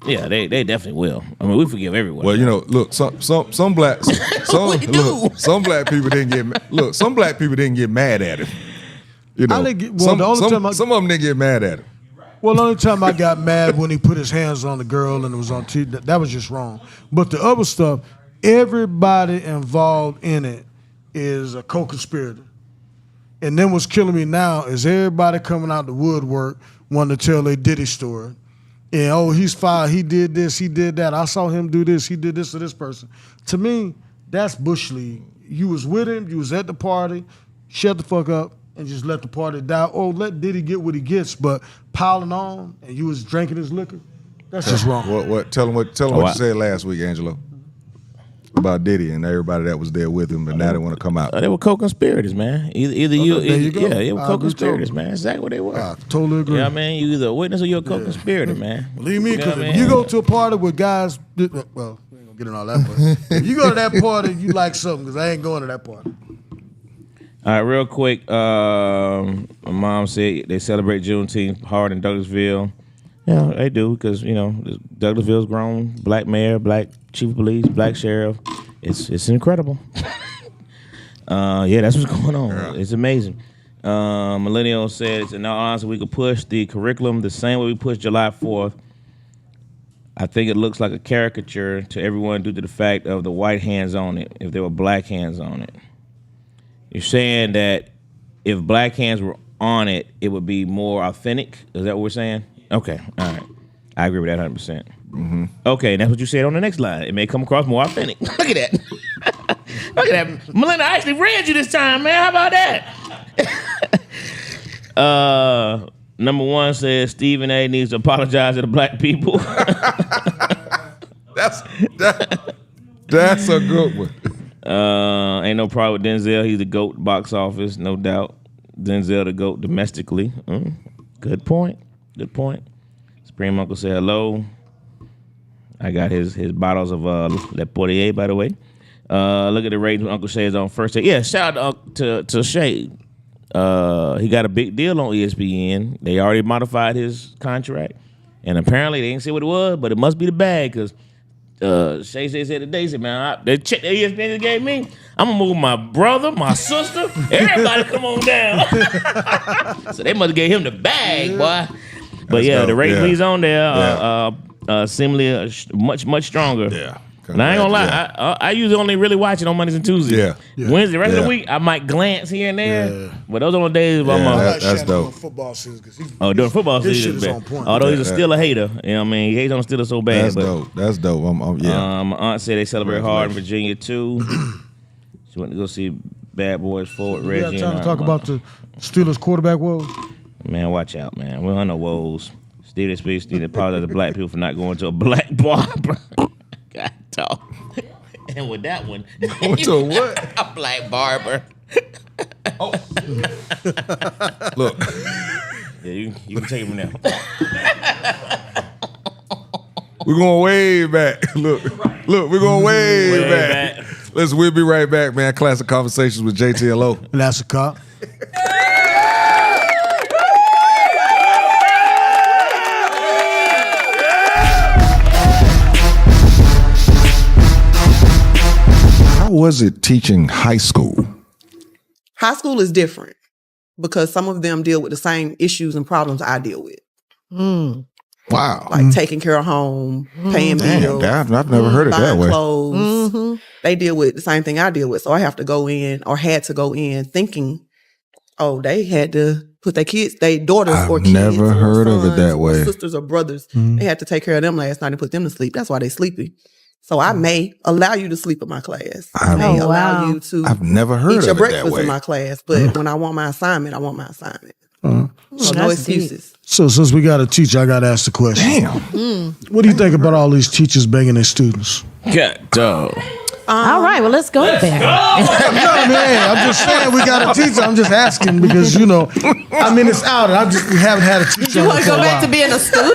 Yeah, they definitely will. I mean, we forgive everyone. Well, you know, look, some black some black people didn't get some black people didn't get mad at him. You know, the only time some of them didn't get mad at him. Well, the only time I got mad when he put his hands on the girl and it was on TV, that was just wrong. But the other stuff, everybody involved in it is a co-conspirator. And then what's killing me now is everybody coming out the woodwork wanting to tell their Diddy story. And, oh, he's fired, he did this, he did that. I saw him do this, he did this to this person. To me, that's Bush League. You was with him, you was at the party, shut the fuck up and just let the party die. Oh, let Diddy get what he gets, but piling on and you was drinking his liquor, that's just wrong. What? Tell him what you said last week, Angelo, about Diddy and everybody that was there with him, but now they want to come out. They were co-conspirators, man. Either you go. they were co-conspirators, man. Exactly what they were. I totally agree. You know what I mean? You either a witness or you're a co-conspirator, man. Believe me, You know because what I if mean? you go to a party with guys, well, we ain't gonna get in all that, but if you go to that party, you like something, because I ain't going to that party. All right, real quick. My mom said they celebrate Juneteenth hard in Douglasville. Yeah, they do, because, you know, Douglasville's grown. Black mayor, black chief of police, black sheriff. It's incredible. Yeah, that's what's going on. Yeah. It's amazing. Millennial says, in all honesty, we could push the curriculum the same way we pushed July 4th. I think it looks like a caricature to everyone due to the fact of the white hands on it, if there were black hands on it. You're saying that if black hands were on it, it would be more authentic. Is that what we're saying? Okay, all right. I agree with that 100%. Mm-hmm. Okay, and that's what you said on the next line. It may come across more authentic. Look at that. Look at that. Melinda, I actually read you this time, man. How about that? Number 1 says Stephen A. needs to apologize to the black people. That's a good one. Ain't no problem with Denzel. He's the GOAT box office, no doubt. Denzel the GOAT domestically. Good point. Good point. Supreme Uncle said hello. I got his bottles of Le Portier, by the way. Look at the ratings Uncle Shay is on first. Yeah, shout out to Shay. He got a big deal on ESPN. They already modified his contract. And apparently they didn't say what it was, but it must be the bag because Shay said today, he said, man, the check that ESPN gave me, I'm going to move my brother, my sister, everybody come on down. So they must have gave him the bag, boy. But That's dope. the ratings he's on there Yeah. seemingly much stronger. Yeah. And I ain't gonna lie, I usually only really watch it on Mondays and Tuesdays. Yeah. Wednesday, the rest of Yeah. the week, I might glance here and there. Yeah. But those are the days where Yeah, I'm that's Shannon dope. during football season, 'cause during football his season. shit is but- on point. Although he's Yeah. still a hater. You know what I mean? He hates on the Steelers so bad. That's but, dope. That's dope. Yeah. my aunt said they celebrate hard in Virginia too. She went to go see Bad Boys Forward We Reggie. got time and to talk her about the Steelers quarterback woes. Man, watch out, man. We don't know woes. Steve Speaks need to apologize to black people for not going to a black barber. God, talk. And with that one, Going to a what? a black barber. Look. Yeah, you can take him now. We're going way back. Look, we're going way back. Listen, we'll be right back, man. Classic Conversations with JTLO. And that's a cop. How was it teaching high school? High school is different because some of them deal with the same issues and problems I deal with. Wow. Like taking care of home, paying bills. Damn, I've never heard it that buying way. clothes. They deal with the same thing I deal with. So I have to go in or had to go in thinking, oh, they had to put their kids, their daughters or kids. I've never or heard of it sons that or way. sisters or brothers. They had to take care of them last night and put them to sleep. That's why they sleepy. So I may allow you to sleep in my class. I may allow you to I've never heard eat your of it that breakfast way. in my class. But when I want my assignment, I want my assignment. So no excuses. So since we got a teacher, I got to ask the question. Damn. What do you think about all these teachers banging their students? God, dog. All right, well, let's go there. No, man, I'm just saying we got a teacher. I'm just asking because, I mean, it's out. We haven't had a teacher. You want to go back to being a student?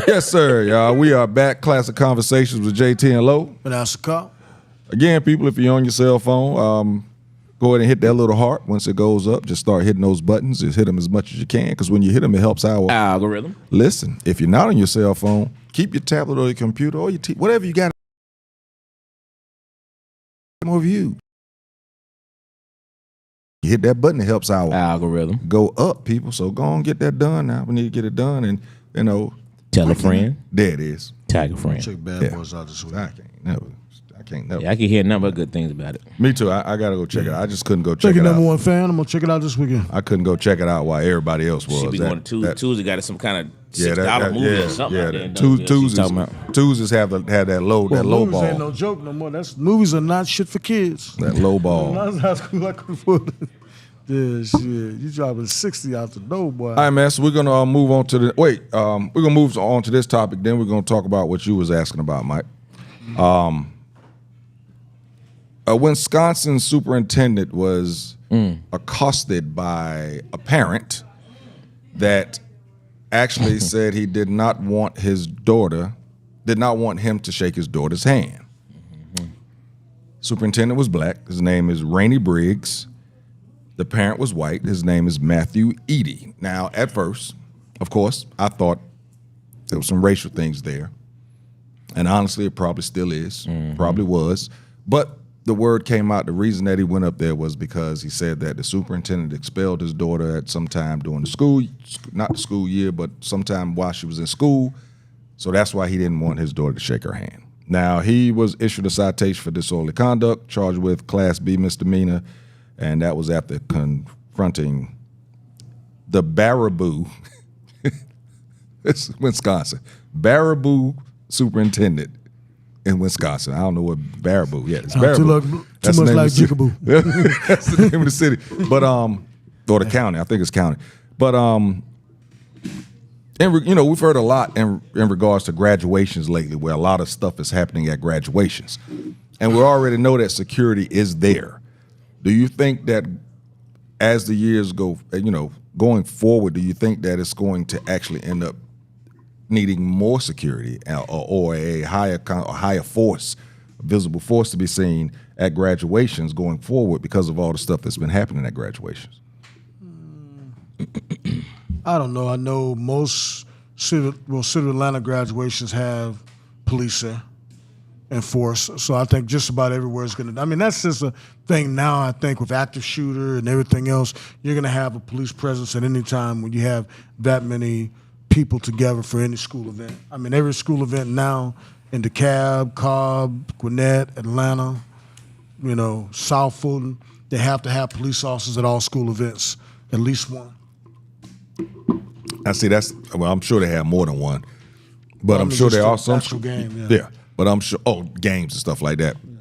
Yes, sir, y'all. We are back. Classic Conversations with JT and Lo. And that's a cop. Again, people, if you're on your cell phone, Go ahead and hit that little heart. Once it goes up, just start hitting those buttons. Just hit them as much as you can, because when you hit them, it helps our algorithm. Listen, if you're not on your cell phone, keep your tablet or your computer or your whatever you got more views. You hit that button, it helps our algorithm go up, people. So go on, get that done now. We need to get it done, and tell a friend. There it is. Tag a friend. Check Bad Boys out this week. I can't never. Yeah, I can hear nothing but good things about it. Me too. I gotta go check it out. I just couldn't go check Check it your out. number one fan. I'm gonna check it out this weekend. I couldn't go check it out while everybody else was. She be going to Tuesday. Got some kind of $6 movie or something. Yeah, out there. Tuesdays have that low Movies ball. ain't no joke no more. Movies are not shit for kids. That low ball. When I was in high school, I could afford it. Yeah, shit. You dropping 60 out the door, boy. All right, man. So we're gonna move on to the we're gonna move on to this topic. Then we're gonna talk about what you was asking about, Mike. A Wisconsin superintendent was accosted by a parent that actually said he did not want him to shake his daughter's hand. Superintendent was black. His name is Rainey Briggs. The parent was white. His name is Matthew Eddy. Now, at first, of course, I thought there was some racial things there. And honestly, it probably still is, probably was. But the word came out, the reason that he went up there was because he said that the superintendent expelled his daughter at some time during not the school year, but sometime while she was in school. So that's why he didn't want his daughter to shake her hand. Now, he was issued a citation for disorderly conduct, charged with Class B misdemeanor, and that was after confronting the Baraboo, it's Wisconsin, Baraboo superintendent in Wisconsin. I don't know what Baraboo. Yeah, it's Baraboo. Too much like Jigaboo. That's the name of the city. But or the county. I think it's county. But we've heard a lot in regards to graduations lately, where a lot of stuff is happening at graduations, and we already know that security is there. Do you think that as the years go, going forward, do you think that it's going to actually end up needing more security or a higher force, a visible force to be seen at graduations going forward because of all the stuff that's been happening at graduations? I don't know. I know most City of Atlanta graduations have police there and force. So I think just about everywhere is going to. I mean, that's just a thing now. I think with active shooter and everything else, you're going to have a police presence at any time when you have that many people together for any school event. I mean, every school event now in DeKalb, Cobb, Gwinnett, Atlanta, South Fulton, they have to have police officers at all school events, at least one. I see. I'm sure they have more than one, but I'm sure there are some game. Yeah, but I'm sure games and stuff like that. Yeah.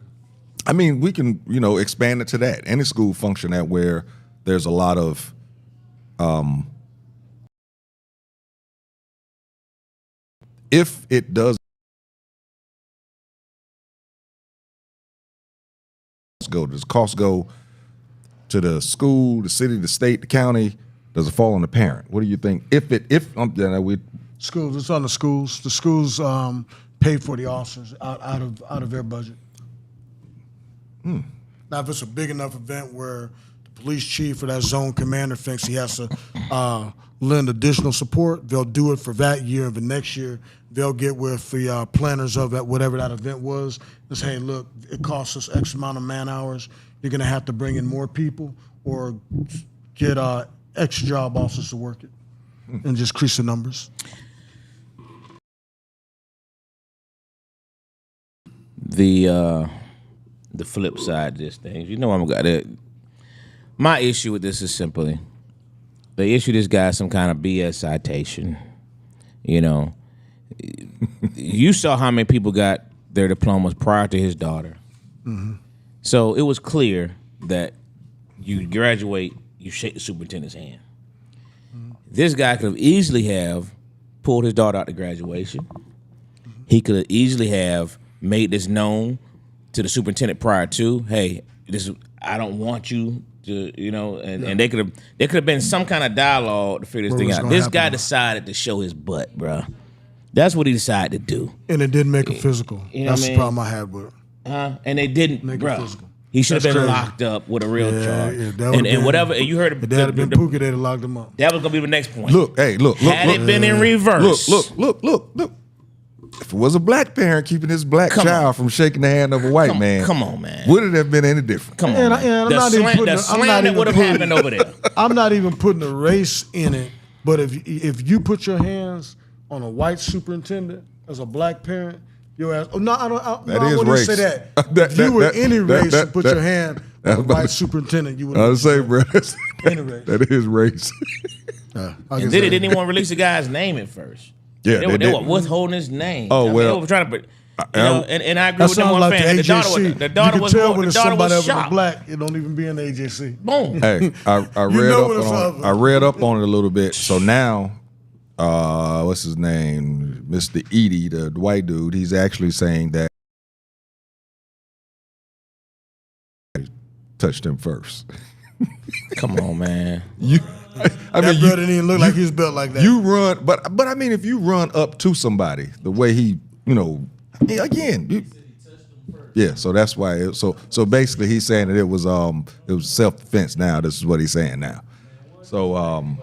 I mean, we can expand it to that. Any school function at where there's a lot of if it does does cost go to the school, the city, the state, the county? Does it fall on the parent? What do you think? Schools, it's on the schools. The schools pay for the officers out of their budget. Now, if it's a big enough event where the police chief or that zone commander thinks he has to lend additional support, they'll do it for that year. And the next year, they'll get with the planners of that, whatever that event was, and say, hey, look, it costs us X amount of man hours. You're going to have to bring in more people or get extra job officers to work it and just increase the numbers. The flip side of this thing, I'm got it. My issue with this is simply they issue this guy some kind of BS citation. You saw how many people got their diplomas prior to his daughter. Mm-hmm. So it was clear that you graduate, you shake the superintendent's hand. Mm-hmm. This guy could have easily have pulled his daughter out to graduation. Mm-hmm. He could have easily have made this known to the superintendent prior to, hey, I don't want you to, and they could have been some kind of dialogue to figure this thing out. This guy decided to show his butt, bro. That's what he decided to do. And it didn't make it physical. That's the problem I had with it. And they didn't, make bro. it physical. He should have That's been crazy. locked up with a real charge. Yeah, that would've and been- whatever. And you heard If that had been Pookie, they'd have locked him up. that was gonna be the next point. Look, Had it been in reverse, Look. If it was a black parent keeping his black Come child from shaking the hand of a white man, come on, man. would it have been any different? Come on, And man. I'm The not even slam, putting the I'm slam not that even would have putting- happened over there. I'm not even putting a race in it, but if you put your hands on a white superintendent as a black parent, your ass. Oh no, I don't. That I is wouldn't race. say that. That- If you were that- any that- race that- and put that- your hand on a white superintendent, you would. I was say, bro, Any race. that is race. I And guess they that- didn't even want to release the guy's name at first. Yeah, they they were didn't. withholding his name. Oh, well, they were trying to. And I agree That with them sounds on like the fan. The daughter AJC. was the daughter you can was tell more, when the it's daughter somebody was other than shocked. black. It don't even be in the AJC. Boom. Hey, I You read know up what it's on. up. I read up on it a little bit. So now, what's his name? Mr. Eddy, the white dude. He's actually saying that I touched him first. Come on, man. I That mean, brother didn't even look like he was built like that. you run, but I mean, if you run up to somebody the way he, again, yeah. So that's why. So basically, he's saying that it was self defense. Now this is what he's saying now. So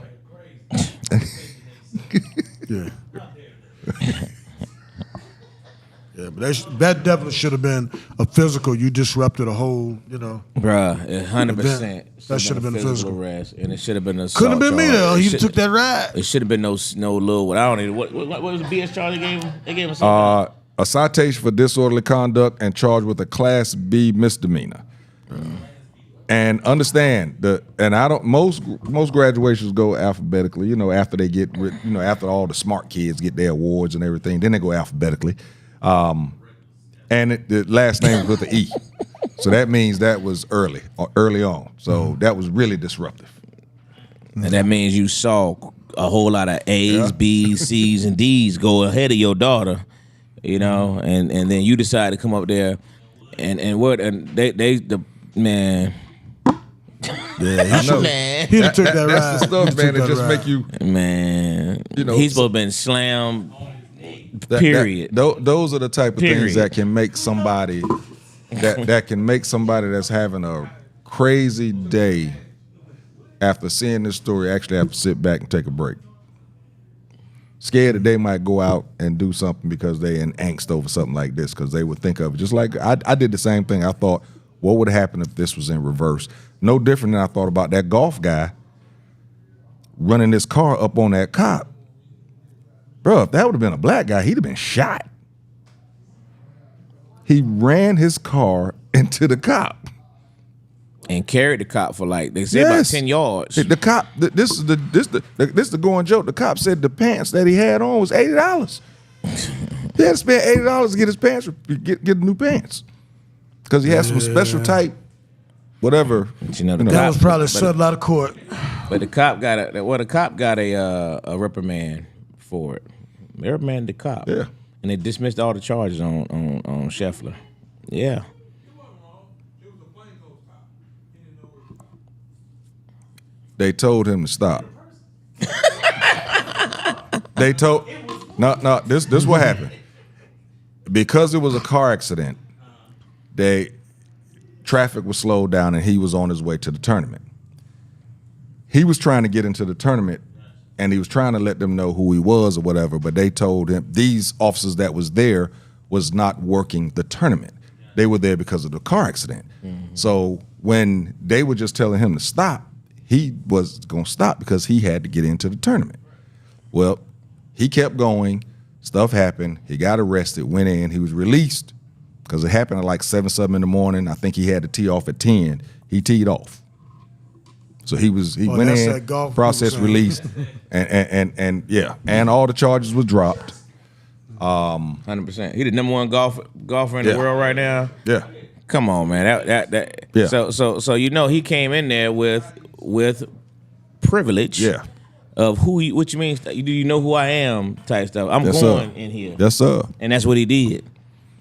Yeah. Yeah, but that definitely should have been a physical. You disrupted a whole, Bruh, 100%. That should have been a physical arrest, and it should have been a. Couldn't have been me though. He took that ride. It should have been no little. I don't even. What was the BS charge they gave him? They gave him something. a citation for disorderly conduct and charged with a Class B misdemeanor. And understand most graduations go alphabetically. After they get, after all the smart kids get their awards and everything, then they go alphabetically. And the last name was with the E, so that means that was early on. So that was really disruptive. And that means you saw a whole lot of A's, B's, C's, and D's go ahead of your daughter, and then you decide to come up there, and the man. Yeah, I know. He'd have took that ride. That's the stuff, man, that just make you. Man, he's supposed to have been slammed. Period. Those are the type of Period. things that can make somebody that can make somebody that's having a crazy day after seeing this story actually have to sit back and take a break. Scared that they might go out and do something because they in angst over something like this, because they would think of it just like I did the same thing. I thought, what would happen if this was in reverse? No different than I thought about that golf guy running this car up on that cop. Bro, if that would have been a black guy, he'd have been shot. He ran his car into the cop and carried the cop for they said about 10 yards. The cop, this is the going joke. The cop said the pants that he had on was $80. He had to spend $80 to get his pants, get new pants, because he had some special type, whatever. That was probably settled out of court. But the cop got a reprimand for it. They reprimanded the cop. Yeah. And they dismissed all the charges on Scheffler. Yeah. They told him to stop. They told no. This what happened. Because it was a car accident, traffic was slowed down and he was on his way to the tournament. He was trying to get into the tournament and he was trying to let them know who he was or whatever, but they told him, these officers that was there was not working the tournament. They were there because of the car accident. Mm-hmm. So when they were just telling him to stop, he was going to stop because he had to get into the tournament. Well, he kept going. Stuff happened. He got arrested, went in. He was released because it happened at 7 in the morning. I think he had to tee off at 10. He teed off. So he went in, process released, and all the charges were dropped. 100%. He the number one golfer in the world right now. Yeah. Come on, man. That. Yeah. So he came in there with privilege. Yeah. Of what you mean? Do you know who I am? Type stuff. I'm Yes, going sir. in here. Yes, sir. And that's what he did.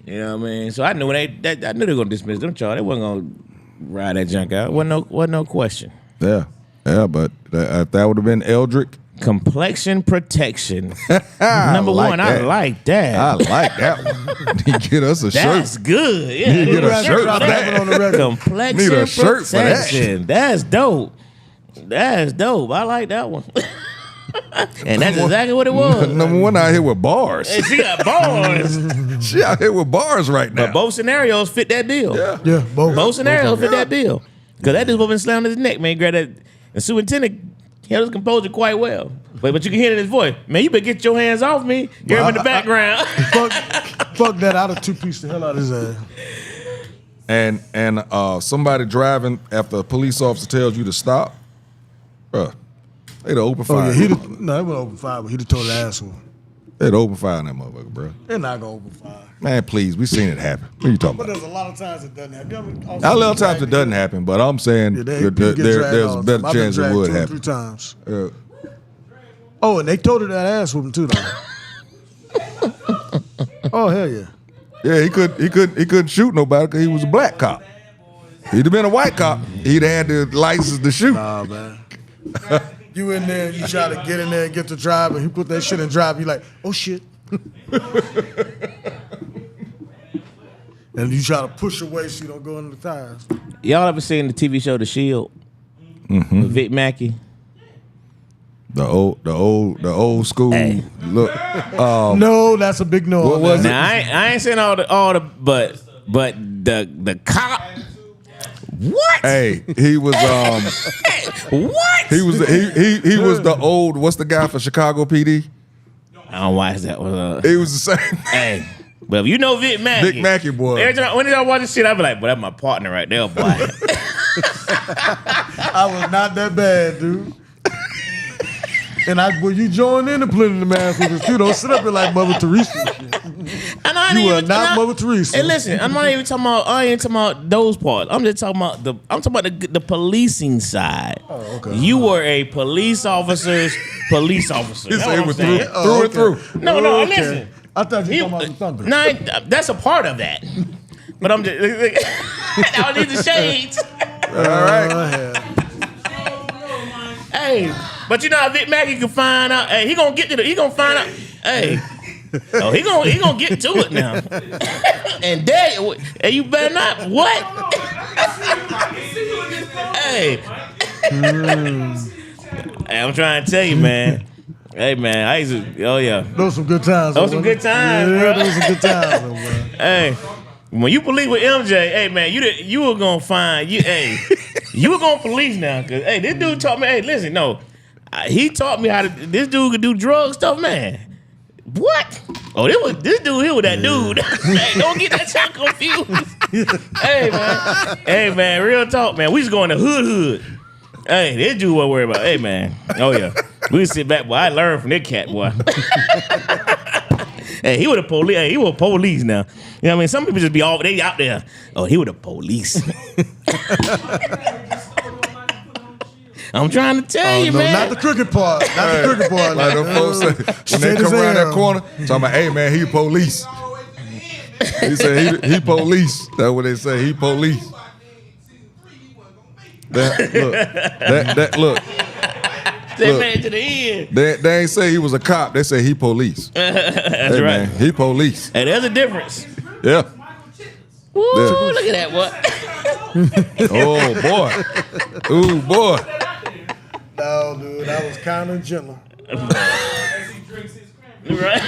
You know what I mean? So I knew I knew they were gonna dismiss them charges. They wasn't gonna ride that junk out. Wasn't no question. Yeah, but if that would have been Eldrick, Complexion protection. Number like one, that. I like that. I like that one. You get us a That's shirt. good. Yeah, You get a shirt for Drop it on the that. record. complexion Need a shirt for that. protection. That's dope. That's dope. I like that one. And that's exactly what it was. Number one out here with bars. And she got bars. She out here with bars right now. But both scenarios fit that bill. Yeah, both. Both scenarios fit that bill. Because that dude was been slammed in his neck, man. Grab that. The superintendent held his composure quite well. But you can hear it in his voice. Man, you better get your hands off me. Get him in the background. Fuck that. I'd have two-pieced the hell out of his ass. And somebody driving after a police officer tells you to stop, bruh, they'd open Oh, fire. yeah, it wasn't open fire, but he'd have told the asshole. They'd open fire on that motherfucker, bruh. They're not going to open fire. Man, please, we seen it happen. What are you talking But about? there's a lot of times it doesn't happen. A lot of times it doesn't happen, but I'm saying Yeah, there's a better chance it would happen. 3 times. Uh, Oh, and they told her that ass whooping too, though. Oh, hell yeah. yeah, he couldn't shoot nobody because he was a black cop. He'd have been a white cop, he'd have had the license to shoot. Nah, man. You in there, you try to get in there and get the drive, and he put that shit in drive, you like, oh shit. And you try to push away so you don't go into the tires. Y'all ever seen the TV show The Shield? Mm-hmm. With Vic Mackey? The old school Hey. look. No, that's a big no. What on was that. Now I ain't saying all the but the cop. What? Hey, he was What? he was the old. What's the guy for Chicago PD? I don't know why is that was He was the same. Hey, but if you know Vic Mackey, Vic Mackey, boy. Every time when I watch this shit, I be like, "Boy, that's my partner right there, boy." I was not that bad, dude. And when you join in the plenty of mass with us too, don't sit up here like Mother Teresa. And I You ain't are even- not and I- Mother Teresa. And listen, I'm not even talking about. I ain't talking about those parts. I'm just talking about the policing side. Oh, okay. You were a police officer's police officer. He That's said what he I'm was saying. through and through. No, Okay. listen. I thought you He- were talking about the thunder. No, that's a part of that. But I'm just. I need the shades. All right. Hey, but you know how Vic Mackey can find out. Hey, he gonna find out. Hey, oh, he gonna get to it now. And there, hey, you better not. What? Hey, hey, I'm trying to tell you, man. Hey, man, I used to. Oh yeah. Those some good times. Those some good times, Yeah, bro. those some good times, though, bro. Hey, when you police with MJ, hey man, you were gonna find you. Hey, you were gonna police now, cause hey, this dude taught me. Hey, listen, no, he taught me how to. This dude could do drug stuff, man. What? Oh, this dude here with that dude. Hey, don't get that shit confused. Hey man, real talk, man. We just going to hood. Hey, this dude wasn't worried about. Hey man, oh yeah, we sit back, boy. I learned from that cat, boy. Hey, he was a police. Hey, he was police now. You know what I mean? Some people just be they out there. Oh, he was the police. I'm trying to tell you, No, man. not the crooked part. Not the crooked part. Like them folks say, when they come around that corner, talking about, hey man, he police. He said he police. That's what they say. He police. Look. They made it to the end. They ain't say he was a cop. They say he police. That's Hey, right. man, he police. Hey, there's a difference. Yeah. Woo, Yeah. look at that, boy. Oh boy. Ooh boy. No, dude, that was kind of gentle. Right?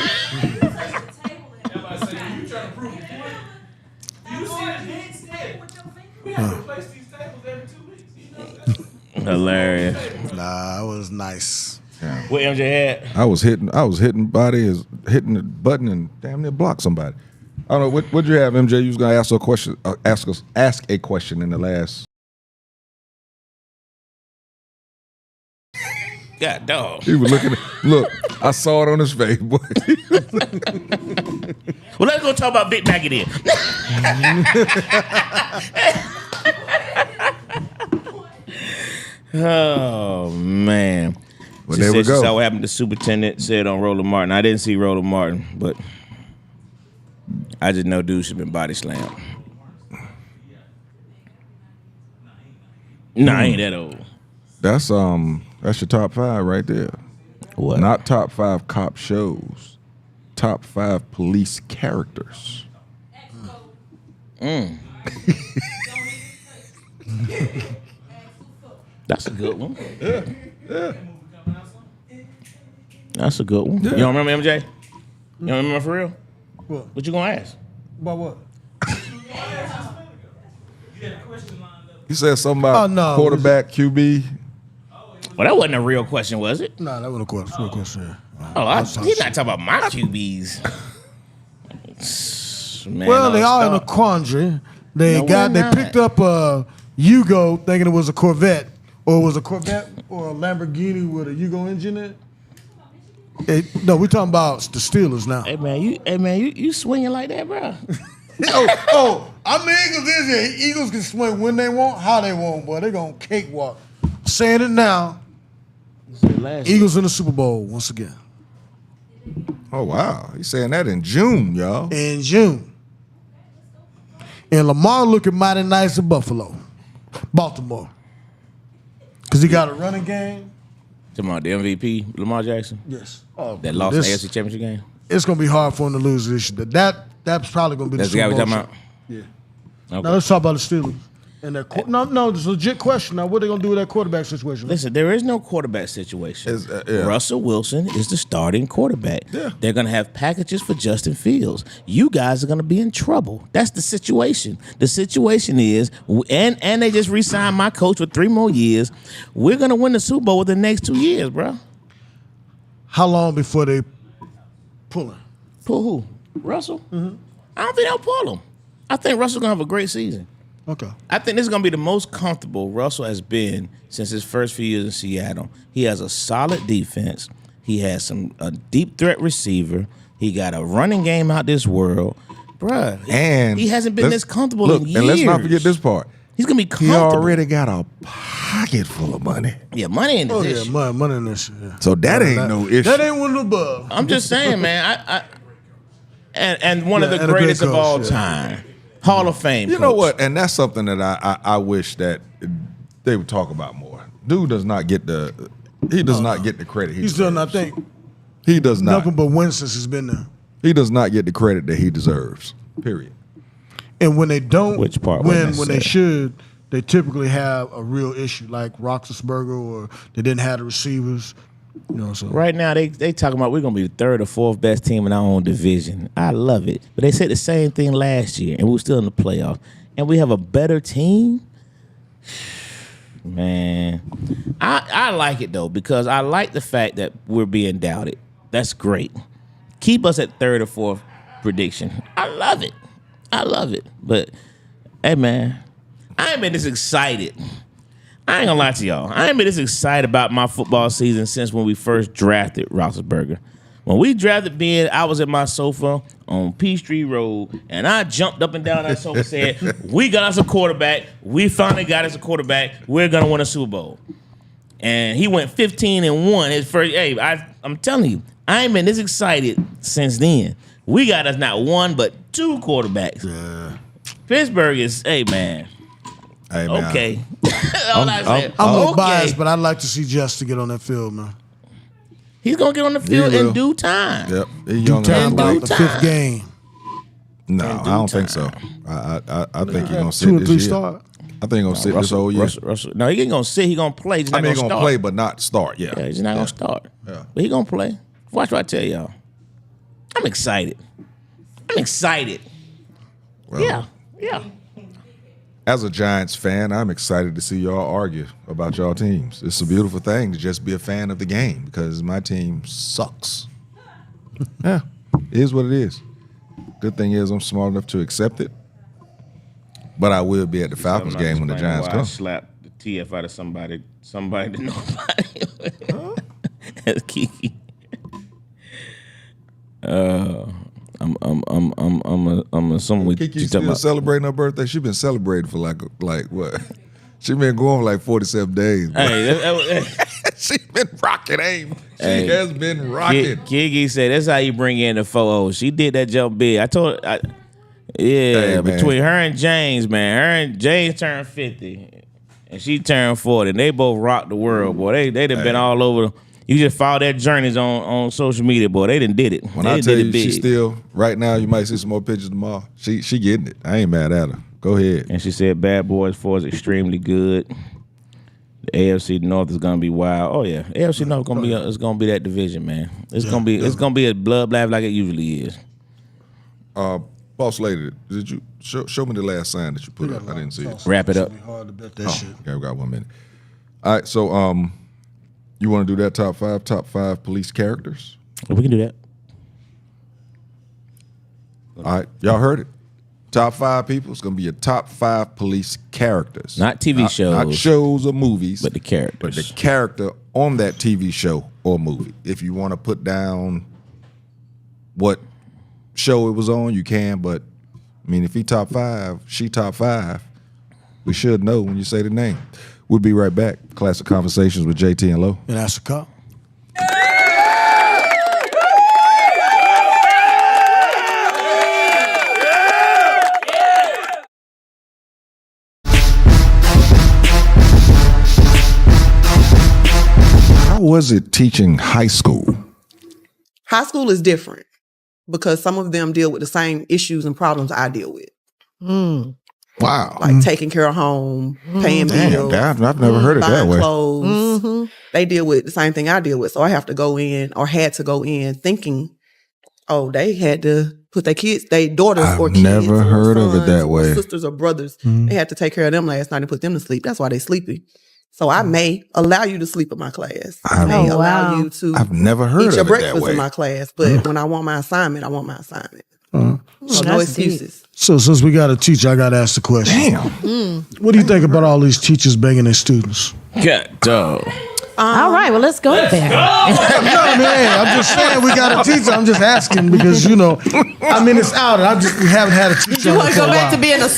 Hilarious. Nah, it was nice. What MJ had? I was hitting hitting the button and damn near blocked somebody. I don't know what'd you have, MJ? You was gonna ask a question. Ask a question in the last. God dog. He was looking. Look, I saw it on his face, boy. Well, let's go talk about Big Mackey then. Oh man. Well, She there we said she go. saw what happened to Superintendent said on Roland Martin. I didn't see Roland Martin, but I just know dude should have been body slammed. Nah, I ain't that old. That's your top 5 right there. What? Not top 5 cop shows. Top 5 police characters. That's a good one. Yeah. That's a good one. Yeah. You don't remember MJ? You don't remember for real? What you gonna ask? About what? You said something about quarterback, QB. Well, that wasn't a real question, was it? No, that wasn't a real question. He's not talking about my QBs. Man, well, they are in a quandary. They picked up Yugo thinking it was a Corvette, or it was a Corvette or a Lamborghini with a Yugo engine in it. No, we're talking about the Steelers now. Hey man, you swinging like that, bro? I'm the Eagles this year. Eagles can swing when they want, how they want, boy. They're gonna cakewalk. Saying it now. Eagles in the Super Bowl once again. Oh wow, he's saying that in June, y'all. In June. And Lamar looking mighty nice in Baltimore. Because he got a running game. Talking about the MVP, Lamar Jackson? Yes. That lost the AFC Championship game? It's going to be hard for him to lose this year. That's probably going to be the Super Bowl. That's the guy we're talking about? Yeah. Okay. Now let's talk about the Steelers. And no, it's a legit question. Now, what are they going to do with that quarterback situation? Listen, there is no quarterback situation. Yeah. Russell Wilson is the starting quarterback. Yeah. They're going to have packages for Justin Fields. You guys are going to be in trouble. That's the situation. The situation is, and they just re-signed my coach for 3 more years. We're going to win the Super Bowl within the next 2 years, bro. How long before they pull him? Pull who? Russell? Mm-hmm. I don't think they'll pull him. I think Russell's going to have a great season. Okay. I think this is going to be the most comfortable Russell has been since his first few years in Seattle. He has a solid defense. He has a deep threat receiver. He got a running game out this world. Bruh, and he hasn't been this comfortable in years. And let's not forget this part. He's going to be comfortable. He already got a pocket full of money. Yeah, money in this issue. Yeah, money in this shit. Yeah. So that ain't no issue. That ain't one above. I'm just saying, man. And one of the greatest of all time. Hall of Fame. You know what? And that's something that I wish that they would talk about more. Dude does not get the credit. He's done, I think. He does not. Nothing but win since he's been there. He does not get the credit that he deserves. Period. And when they don't Which part win when they should, they typically have a real issue, like Roethlisberger, or they didn't have the receivers. You know, so right now they talking about we're gonna be the 3rd or 4th best team in our own division. I love it, but they said the same thing last year, and we were still in the playoffs, and we have a better team. Man, I like it though because I like the fact that we're being doubted. That's great. Keep us at 3rd or 4th prediction. I love it. But hey, man, I ain't been this excited. I ain't gonna lie to y'all. I ain't been this excited about my football season since when we first drafted Roethlisberger. When we drafted Ben, I was at my sofa on Peachtree Road, and I jumped up and down that sofa and said, we got us a quarterback. We finally got us a quarterback. We're going to win a Super Bowl. And he went 15-1 his first. Hey, I'm telling you, I ain't been this excited since then. We got us not 1, but 2 quarterbacks. Yeah. Pittsburgh is, hey, man. Hey, man. Okay. I'm a little biased, but I'd like to see Justin get on that field, man. He's going to get on the field in due time. Yep. He's young Time enough. about the 5th game. No, I don't think so. I think he's going to sit 2 or this 3 year. start. I think he's going to sit this whole year. Russell. No, he ain't going to sit. He's going to play. He's not he's going to play, but not start. Yeah. Yeah, he's not going to start. Yeah. But he's going to play. Watch what I tell y'all. I'm excited. Well, Yeah. As a Giants fan, I'm excited to see y'all argue about y'all teams. It's a beautiful thing to just be a fan of the game because my team sucks. Yeah, it is what it is. Good thing is I'm smart enough to accept it. But I will be at the Falcons game when the Giants I come. slapped the TF out of somebody that nobody. That's Kiki. I'm assuming we. Kiki's still celebrating her birthday. She's been celebrating for like what? She been going for like 47 days. Hey, She been rocking aim. She has been rocking. Kiki said that's how you bring in the 4-0. She did that jump big. I told her, between her and James, man. Her and James turned 50. And she turned 40. And they both rocked the world, boy. They done been all over You just follow their journeys on social media, boy. They done did it. When They I done tell did you, it big. she still right now. You might see some more pictures tomorrow. She getting it. I ain't mad at her. Go ahead. And she said Bad Boys 4 is extremely good. The AFC North is gonna be wild. Oh yeah, AFC North is gonna be that division, man. It's gonna be a bloodbath like it usually is. Boss lady, did you show me the last sign that you put up? I didn't see it. Wrap it up. It's hard to bet that shit. Okay, we got 1 minute. All right, so you want to do that top five police characters? We can do that. All right, y'all heard it. Top 5 people. It's gonna be your top 5 police characters, Not TV shows. not shows or movies, But the characters. but the character on that TV show or movie. If you want to put down what show it was on, you can. But I mean, if he top 5, she top 5, we should know when you say the name. We'll be right back. Classic Conversations with JT and Lo. And that's a cop. How was it teaching high school? High school is different because some of them deal with the same issues and problems I deal with. Wow. Like taking care of home, paying bills, I've never heard it that buying way. clothes. They deal with the same thing I deal with. So I have to go in or had to go in thinking, oh, they had to put their kids, their daughters I've or kids never or heard of it sons that or way. sisters or brothers. They had to take care of them last night and put them to sleep. That's why they sleepy. So I may allow you to sleep in my class. I may allow you to I've never heard eat of your it that breakfast way. in my class. But when I want my assignment, I want my assignment. So no That's deep. excuses. So since we got a teacher, I got to ask the question. Damn. What do you think about all these teachers banging their students? God dog. All right, well, let's go there. No, man, I'm just saying we got a teacher. I'm just asking because, you know, I mean, it's out. We haven't had a teacher You on want it to for a go back while. to being a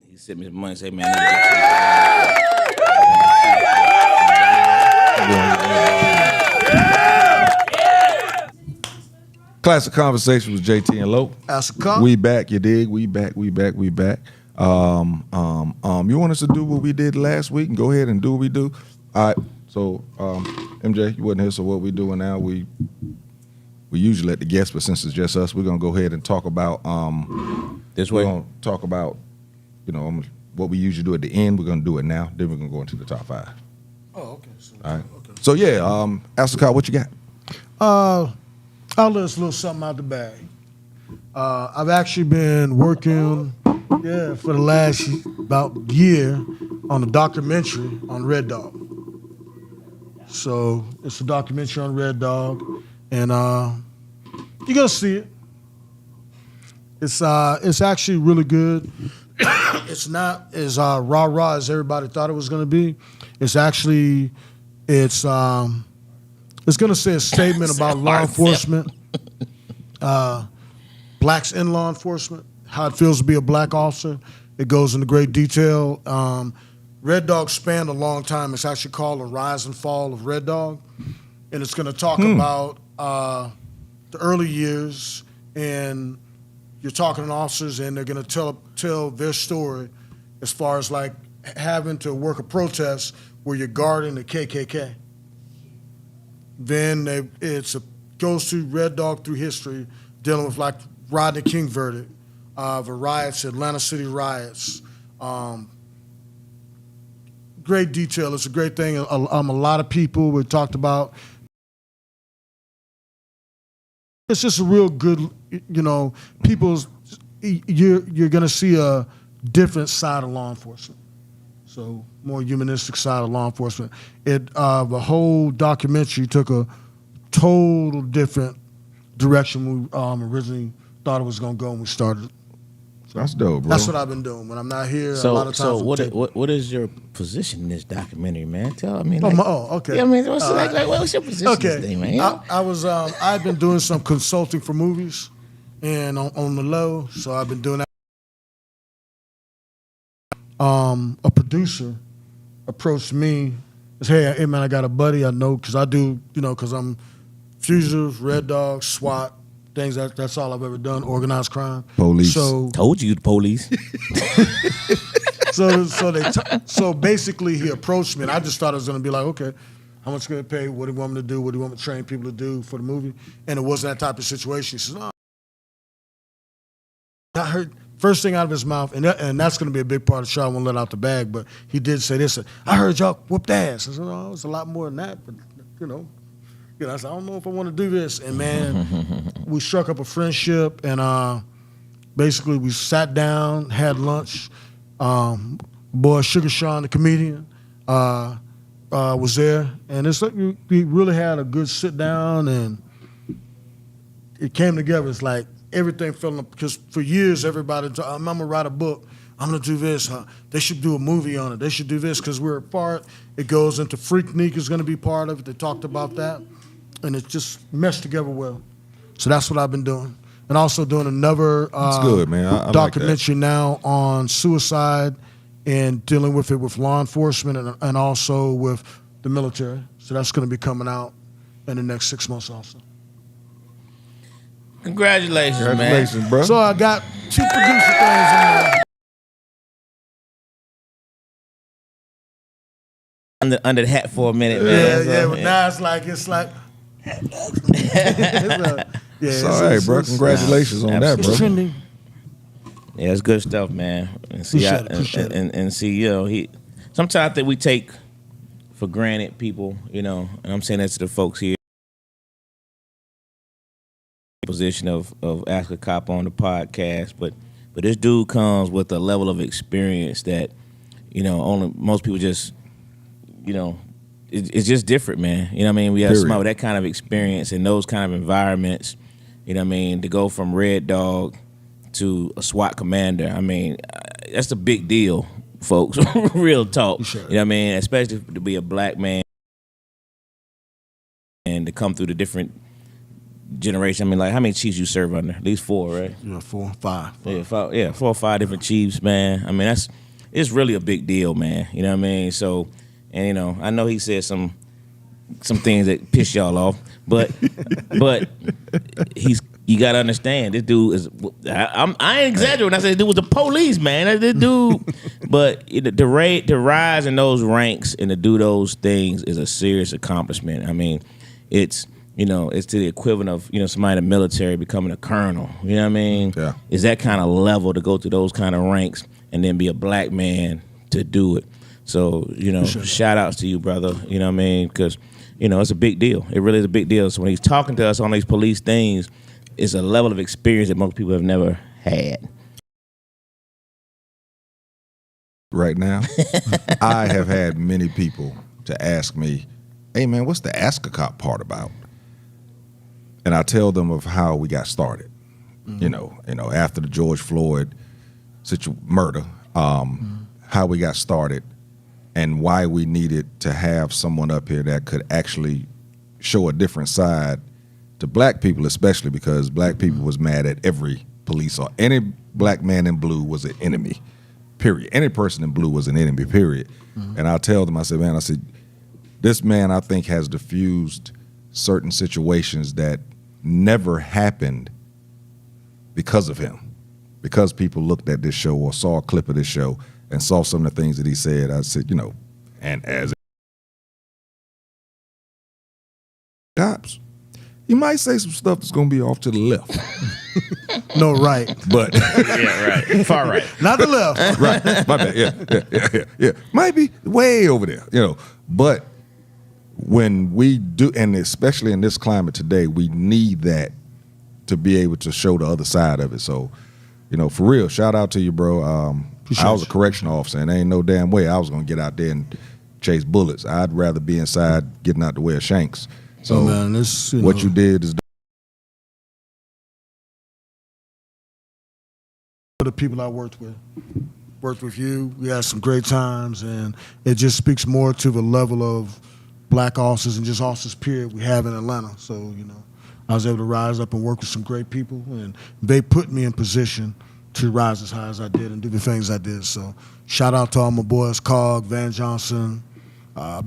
He sent me some money and say, man, I need to Classic Conversations with JT and Lo. Ask a cop. We back, you dig? We back. You want us to do what we did last week and go ahead and do what we do? All right. So, MJ, you wasn't here, so what we doing now? We usually let the guests, but since it's just us, we're gonna go ahead and talk about this we're way. gonna talk about what we usually do at the end. We're gonna do it now. Then we're gonna go into the top 5. Oh, okay. So, All right. So yeah, Asacott, what you got? I'll let us a little something out the bag. I've actually been working Yeah, for the last about year on a documentary on Red Dog. So it's a documentary on Red Dog, and you're gonna see it. It's actually really good. It's not as rah-rah as everybody thought it was gonna be. It's actually it's gonna say a statement about law enforcement, blacks in law enforcement, how it feels to be a black officer. It goes into great detail. Red Dog spanned a long time. It's actually called The Rise and Fall of Red Dog. And it's going to talk about the early years, and you're talking to officers, and they're going to tell their story as far as like having to work a protest where you're guarding the KKK. Then it goes through Red Dog through history, dealing with like Rodney King verdict, the riots, Atlanta City riots. Great detail. It's a great thing. A lot of people we talked about. It's just a real good, people's. You're gonna see a different side of law enforcement. So more humanistic side of law enforcement. The whole documentary took a total different direction we originally thought it was gonna go when we started. That's dope, bro. That's what I've been doing when I'm not here. A lot of times. So what is your position in this documentary, man? Okay. Yeah, I mean, what's your position in this thing, man? I've been doing some consulting for movies, and on the low. So I've been doing that. A producer approached me, said, "Hey man, I got a buddy I know because I do, because I'm fugitive, Red Dog, SWAT." Things that's all I've ever done. Organized crime, police. So told you the police. So basically, he approached me, and I just thought it was going to be like, okay, how much going to pay? What do you want me to do? What do you want me to train people to do for the movie? And it wasn't that type of situation. He says, no. I heard first thing out of his mouth, and that's going to be a big part of the show. I won't let out the bag, but he did say this. I heard y'all whooped ass. I said, no, it's a lot more than that, but I said, I don't know if I want to do this. And man, we struck up a friendship, and basically we sat down, had lunch. Boy, Sugar Sean, the comedian, was there. And it's like we really had a good sit down, and it came together. It's like everything fell in, because for years everybody, I'm going to write a book. I'm going to do this. They should do a movie on it. They should do this, because we're a part. It goes into Freaknik is going to be part of it. They talked about that. And it just meshed together well. So that's what I've been doing. And also doing another that's good, man. I documentary like now on suicide and dealing with it with law enforcement and also with the military. So that's going to be coming out in the next 6 months also. Congratulations, bro. So I got 2 producer things in there. Under the hat for a minute, man. Yeah, but now it's like it's all right, bro. Congratulations on that, bro. Trending. Yeah, it's good stuff, man. And see, Appreciate it. And see, sometimes I think we take for granted people, and I'm saying that to the folks here. Position of Ask a Cop on the podcast, but this dude comes with a level of experience that, only most people just, it's just different, man. You know what I mean? We have somebody with that kind of experience in those kind of environments, to go from Red Dog to a SWAT commander. I mean, that's a big deal, folks. Real talk. Sure. You know what I mean? Especially to be a black man and to come through the different generation. I mean, like, how many chiefs you serve under? At least 4, right? Yeah, 4, 5. Yeah, 4 or 5 different chiefs, man. I mean, it's really a big deal, man. You know what I mean? So, and I know he said some things that piss y'all off, but you gotta understand, this dude is. I ain't exaggerating when I say this dude was the police, man. This dude, but to rise in those ranks and to do those things is a serious accomplishment. I mean, it's it's to the equivalent of somebody in the military becoming a colonel. You know what I mean? Yeah. It's that kind of level to go through those kind of ranks and then be a black man to do it. So shout outs to you, brother. You know what I mean? Because it's a big deal. It really is a big deal. So when he's talking to us on these police things, it's a level of experience that most people have never had. right now. I have had many people to ask me, hey man, what's the Ask a Cop part about? And I tell them of how we got started. You know, after the George Floyd murder, how we got started and why we needed to have someone up here that could actually show a different side to black people, especially because black people was mad at every police or any black man in blue was an enemy, period. Any person in blue was an enemy, period. And I tell them, I said, this man I think has diffused certain situations that never happened because of him. Because people looked at this show or saw a clip of this show and saw some of the things that he said, I said, and as cops, he might say some stuff that's going to be off to the left. No, right. But Yeah, right. Far right. Not the left. right, my bad. Yeah. Might be way over there, But when we do, and especially in this climate today, we need that to be able to show the other side of it. So, for real, shout out to you, bro. I was a correctional officer, and there ain't no damn way I was going to get out there and chase bullets. I'd rather be inside getting out the way of shanks. So, man, this, what you did is the people I worked with you. We had some great times, and it just speaks more to the level of black officers and just officers, period, we have in Atlanta. So, I was able to rise up and work with some great people, and they put me in position to rise as high as I did and do the things I did. So shout out to all my boys, Cog, Van Johnson,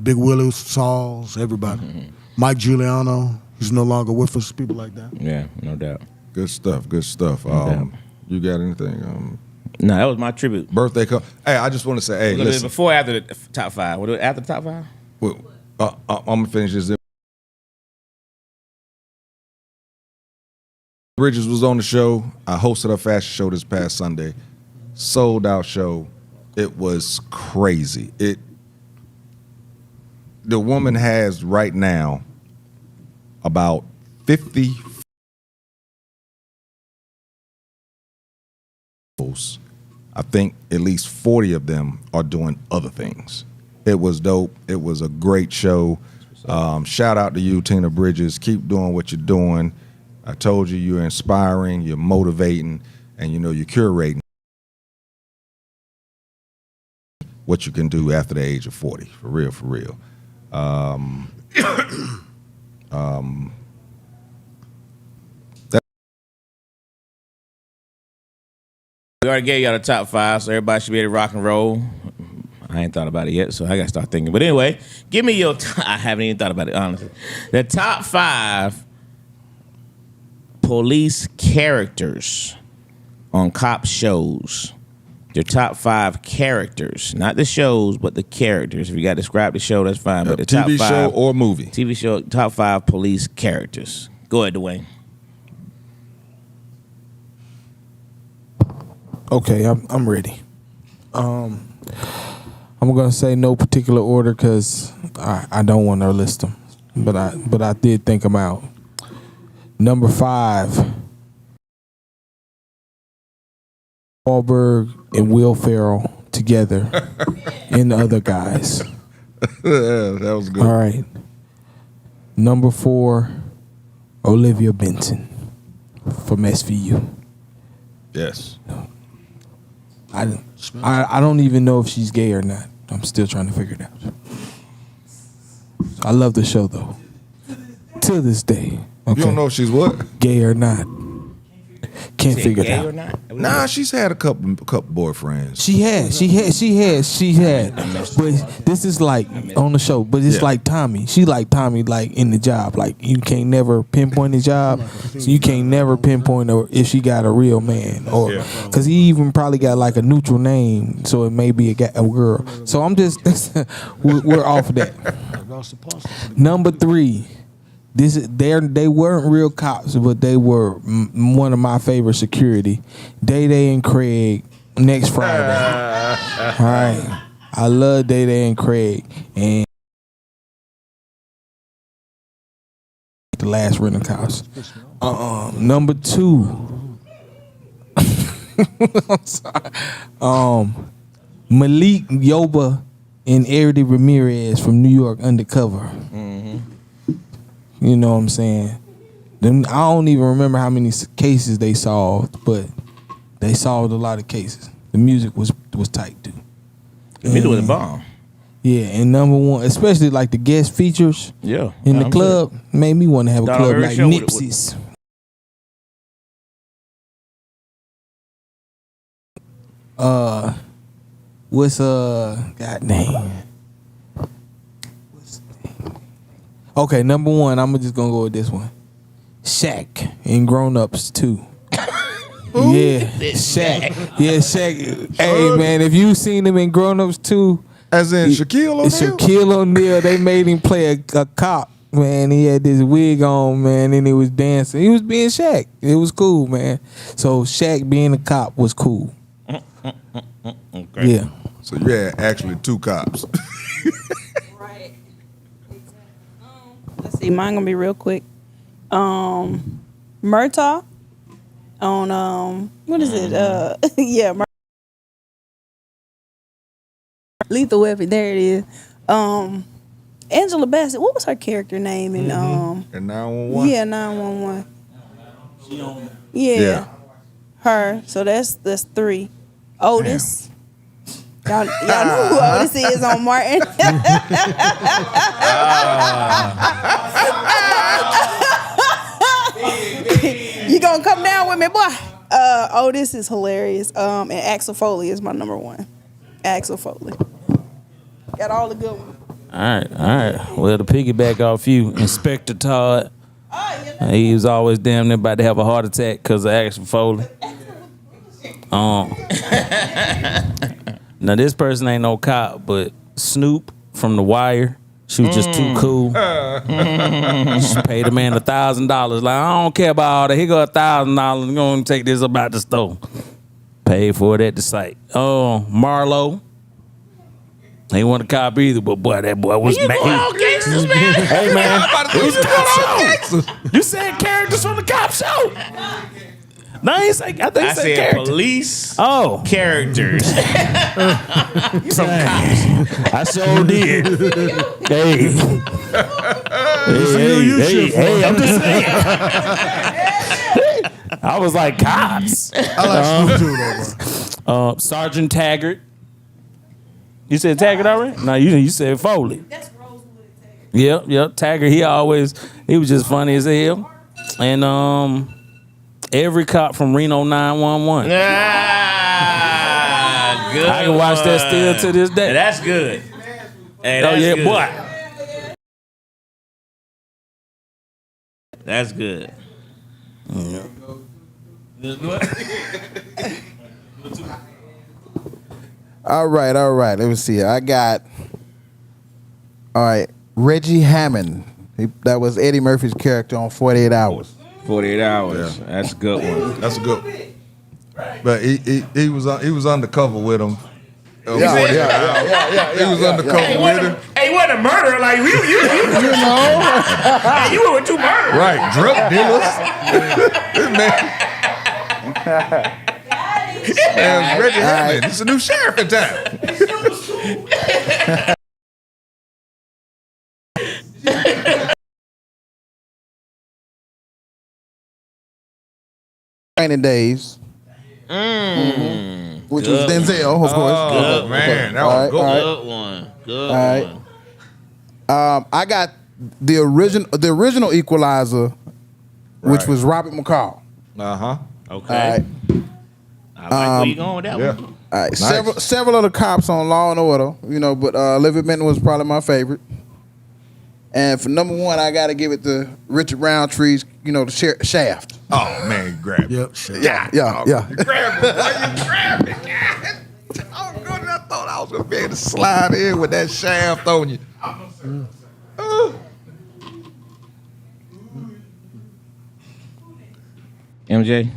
Big Willie Sauls, everybody. Mike Giuliano, he's no longer with us, people like that. Yeah, no doubt. good stuff. You got anything? No, that was my tribute. Birthday call. Hey, I just want to say, hey, listen. Before or after the top five? What after the top five? Well, I'm gonna finish this. Bridges was on the show. I hosted a fashion show this past Sunday. Sold out show. It was crazy. The woman has right now about 50 I think at least 40 of them are doing other things. It was dope. It was a great show. Shout out to you, Tina Bridges. Keep doing what you're doing. I told you you're inspiring, you're motivating, and you're curating what you can do after the age of 40. For real, for real. We already gave y'all the top five, so everybody should be able to rock and roll. I ain't thought about it yet, so I gotta start thinking. But anyway, give me your. I haven't even thought about it, honestly. The top five police characters on cop shows. Your top five characters, not the shows, but the characters. If you got to describe the show, that's fine. But the top TV five show or movie. TV show, top five police characters. Go ahead, Dwayne. Okay, I'm ready. I'm gonna say no particular order because I don't want to list them, but I did think them out. Number 5, Wahlberg and Will Ferrell together, and the other guys. Yeah, that was good. All right. Number 4, Olivia Benson from SVU. Yes. I don't even know if she's gay or not. I'm still trying to figure it out. I love the show though. To this day. Okay. You don't know if she's what? Gay or not. Can't figure it Gay out. or not? Nah, she's had a couple boyfriends. She had. But this is like on the show. But it's like Tommy. She like Tommy, like in the job. Like you can't never pinpoint the job. So you can't never pinpoint her if she got a real man, or because he even probably got like a neutral name, so it may be a girl. So I'm just we're off of that. Number 3. They weren't real cops, but they were one of my favorite security. Day Day and Craig next Friday. All right, I love Day Day and Craig, and the last rental cops. Number 2. I'm sorry. Malik Yoba and Eddie Ramirez from New York Undercover. You know what I'm saying? Them, I don't even remember how many cases they solved, but they solved a lot of cases. The music was tight too. The music was a bomb. Yeah, and number one, especially like the guest features. Yeah, in the club, made me want to have a Donald club like Herschel with- Nipsey's. What's goddamn? Okay, number one, I'm just gonna go with this one. Shaq in Grown Ups 2. Yeah, Shaq. Yeah, Shaq. Hey man, if you seen him in Grown Ups 2, as in Shaquille O'Neal. Shaquille O'Neal, they made him play a cop. Man, he had this wig on, man, and he was dancing. He was being Shaq. It was cool, man. So Shaq being a cop was cool. Okay. Yeah. So you had actually 2 cops. Right. Let's see, mine gonna be real quick. Murtaugh on what is it? Yeah, Lethal Weapon. There it is. Angela Bassett. What was her character name in And 911. Yeah, 911. Yeah. Her. So that's 3. Otis. Y'all know who Otis is on Martin. You gonna come down with me, boy? Otis is hilarious. And Axel Foley is my number 1. Axel Foley. Got all the good ones. All right. Well, to piggyback off you, Inspector Todd, he was always damn near about to have a heart attack because of Axel Foley. Now this person ain't no cop, but Snoop from The Wire. She was just too cool. She paid the man $1,000. Like, I don't care about all that. Here go $1,000. I'm gonna take this about the store. Paid for it at the site. Oh, Marlo. He wasn't a cop either, but boy, that boy was mad. Gangsters, man. Hey man, It's the cop show. you said characters from the cop show. No, I think I he said said characters. police Oh, characters. Some cops. I sure did. Hey, hey, I'm just saying. I was like cops. I like Snoop too, though, bro. Sergeant Taggart. You said Taggart already? No, you said Foley. That's Rosewood Taggart. Yep. Taggart. He was just funny as hell. And every cop from Reno 911. Ah, good. I can watch that still to this day. That's good. Hey, Oh that's yeah, good. boy. That's good. All right. Let me see. I got. All right, Reggie Hammond. That was Eddie Murphy's character on 48 Hours. 48 hours. Yeah. That's a good one. That's a good one. But he was undercover with him. Yeah. He was undercover with him. Hey, what a murderer! Like you know. Hey, you were 2 murderers. Right, drug dealers. Man, Reggie Hammond. It's a new sheriff in town. Training Days. Which was Denzel, of course. Oh, man, that was Good one. Good one. I got the original Equalizer, which was Robert McCall. Uh-huh. Okay. All right. I like where you going with that one. All right. Nice. Several other cops on Law and Order, but Living Men was probably my favorite. And for number 1, I got to give it to Richard Roundtree's, the Shaft. Oh, man, grab it. Yep. Yeah. You grabbed it, boy. You grabbed it. Oh, goodness, I thought I was going to be able to slide in with that shaft on you. MJ.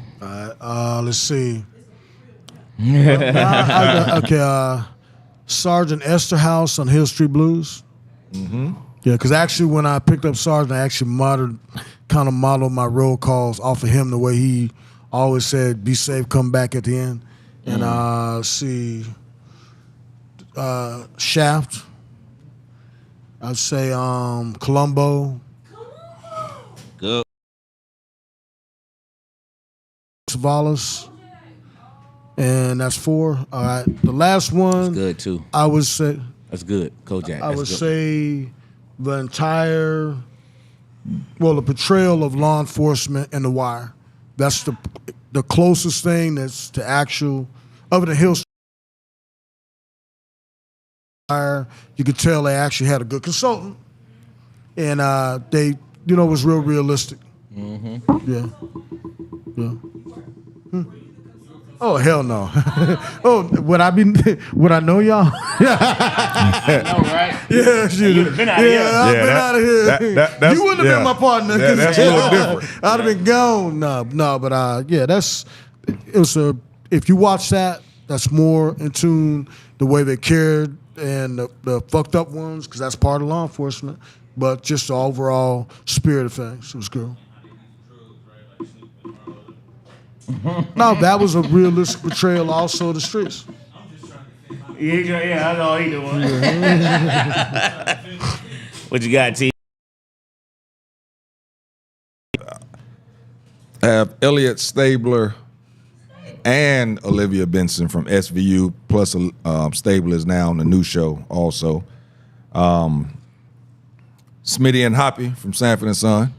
Let's see. Okay, Sergeant Esterhouse on Hill Street Blues. Mm-hmm. Yeah, because actually when I picked up Sergeant, I actually modeled my roll calls off of him the way he – always said, "Be safe, come back at the end." And let's see, Murtaugh. I got Murtaugh. Yeah, because actually when I picked up Sergeant, I actually modeled my roll calls off of him the way he always said, "Be safe, come back at the end." And let's see, Sergeant Esterhouse on Hill Street Blues. Mm-hmm. Yeah, because actually when I picked up Sergeant, I actually modeled my roll calls off of him the way he always said, "Be safe, come back at the end." Shaft. I'd say Columbo. Good. Savalas. And that's 4. All right. The last one. That's good too. I would say. That's good. Kojak. I would say the entire, the portrayal of law enforcement in The Wire. That's the closest thing that's to actual, other than Hill. You could tell they actually had a good consultant, and they, was real realistic. Mm-hmm. Yeah. Oh hell no! Would I know y'all? I know, right? Yeah, you'd have been out of here. I've been out of here. You wouldn't have been my partner. Yeah, that's a little different. I'd have been gone. No, but if you watch that, that's more in tune the way they cared and the fucked up ones, because that's part of law enforcement. But just the overall spirit of things, it was good. No, that was a realistic portrayal also of the streets. Yeah, that's all he doing. What you got, T? I have Elliot Stabler and Olivia Benson from SVU, plus Stabler is now on the new show also. Smitty and Hoppy from Sanford and Son.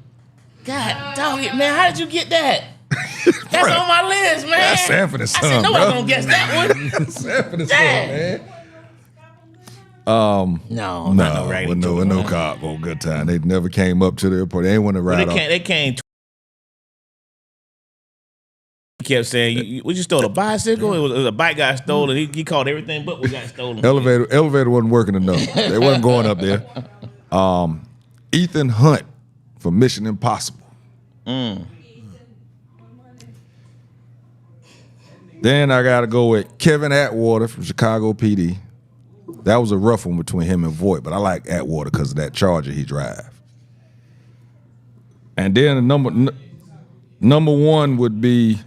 God, dog it, man. How did you get that? That's on my list, man. That's Sanford and Son, I said, nobody's bro. gonna guess that one. Sanford and Son, Dang. man. No, no cop on Good Time. They never came up to the airport. They ain't want to ride off. They came. He kept saying, "What you stole? A bicycle? It was a bike got stolen. He called everything but what got stolen." Elevator wasn't working enough. They wasn't going up there. Ethan Hunt from Mission Impossible. Then I got to go with Kevin Atwater from Chicago PD. That was a rough one between him and Voight, but I like Atwater because of that Charger he drive. And then the number one would be,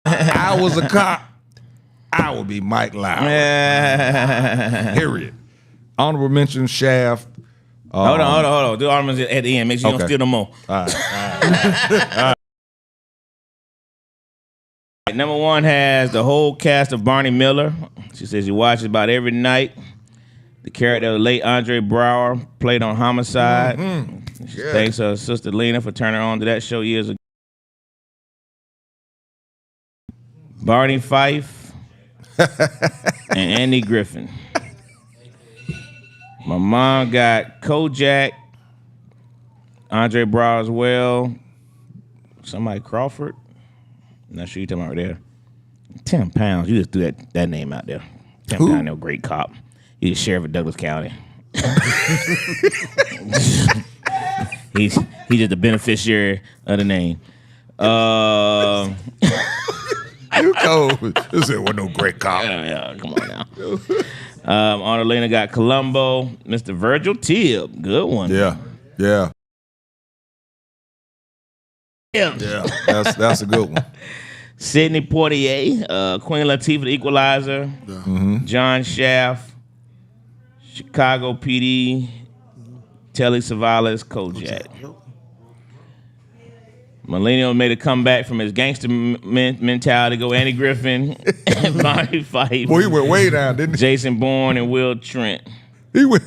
I was a cop, I would be Mike Lowry. Period. Honorable mention, Shaft. Hold on. Do honorable at the end. Make sure you don't steal no more. All right. Number one has the whole cast of Barney Miller. She says she watches about every night. The character of the late Andre Brower played on Homicide. Mm-hmm. She thanks her sister Lena for turning her on to that show years ago. Barney Fife and Andy Griffin. My mom got Kojak, Andre Brower as well. Somebody Crawford. I'm not sure you're talking about right there. 10 pounds. You just threw that name out there. 10 pound, no great cop. He's the sheriff of Douglas County. He's just the beneficiary of the name. You cold. This wasn't no great cop. Yeah, come on now. Arnolina got Columbo. Mr. Virgil Tibb. Good one. Yeah. That's a good one. Sidney Poitier, Queen Latifah, the Equalizer, John Shaft, Chicago PD, Telly Savalas, Kojak. Millennial made a comeback from his gangster mentality. Go Andy Griffin, Barney Fife. Boy, he went way down, didn't he? Jason Bourne and Will Trent. He went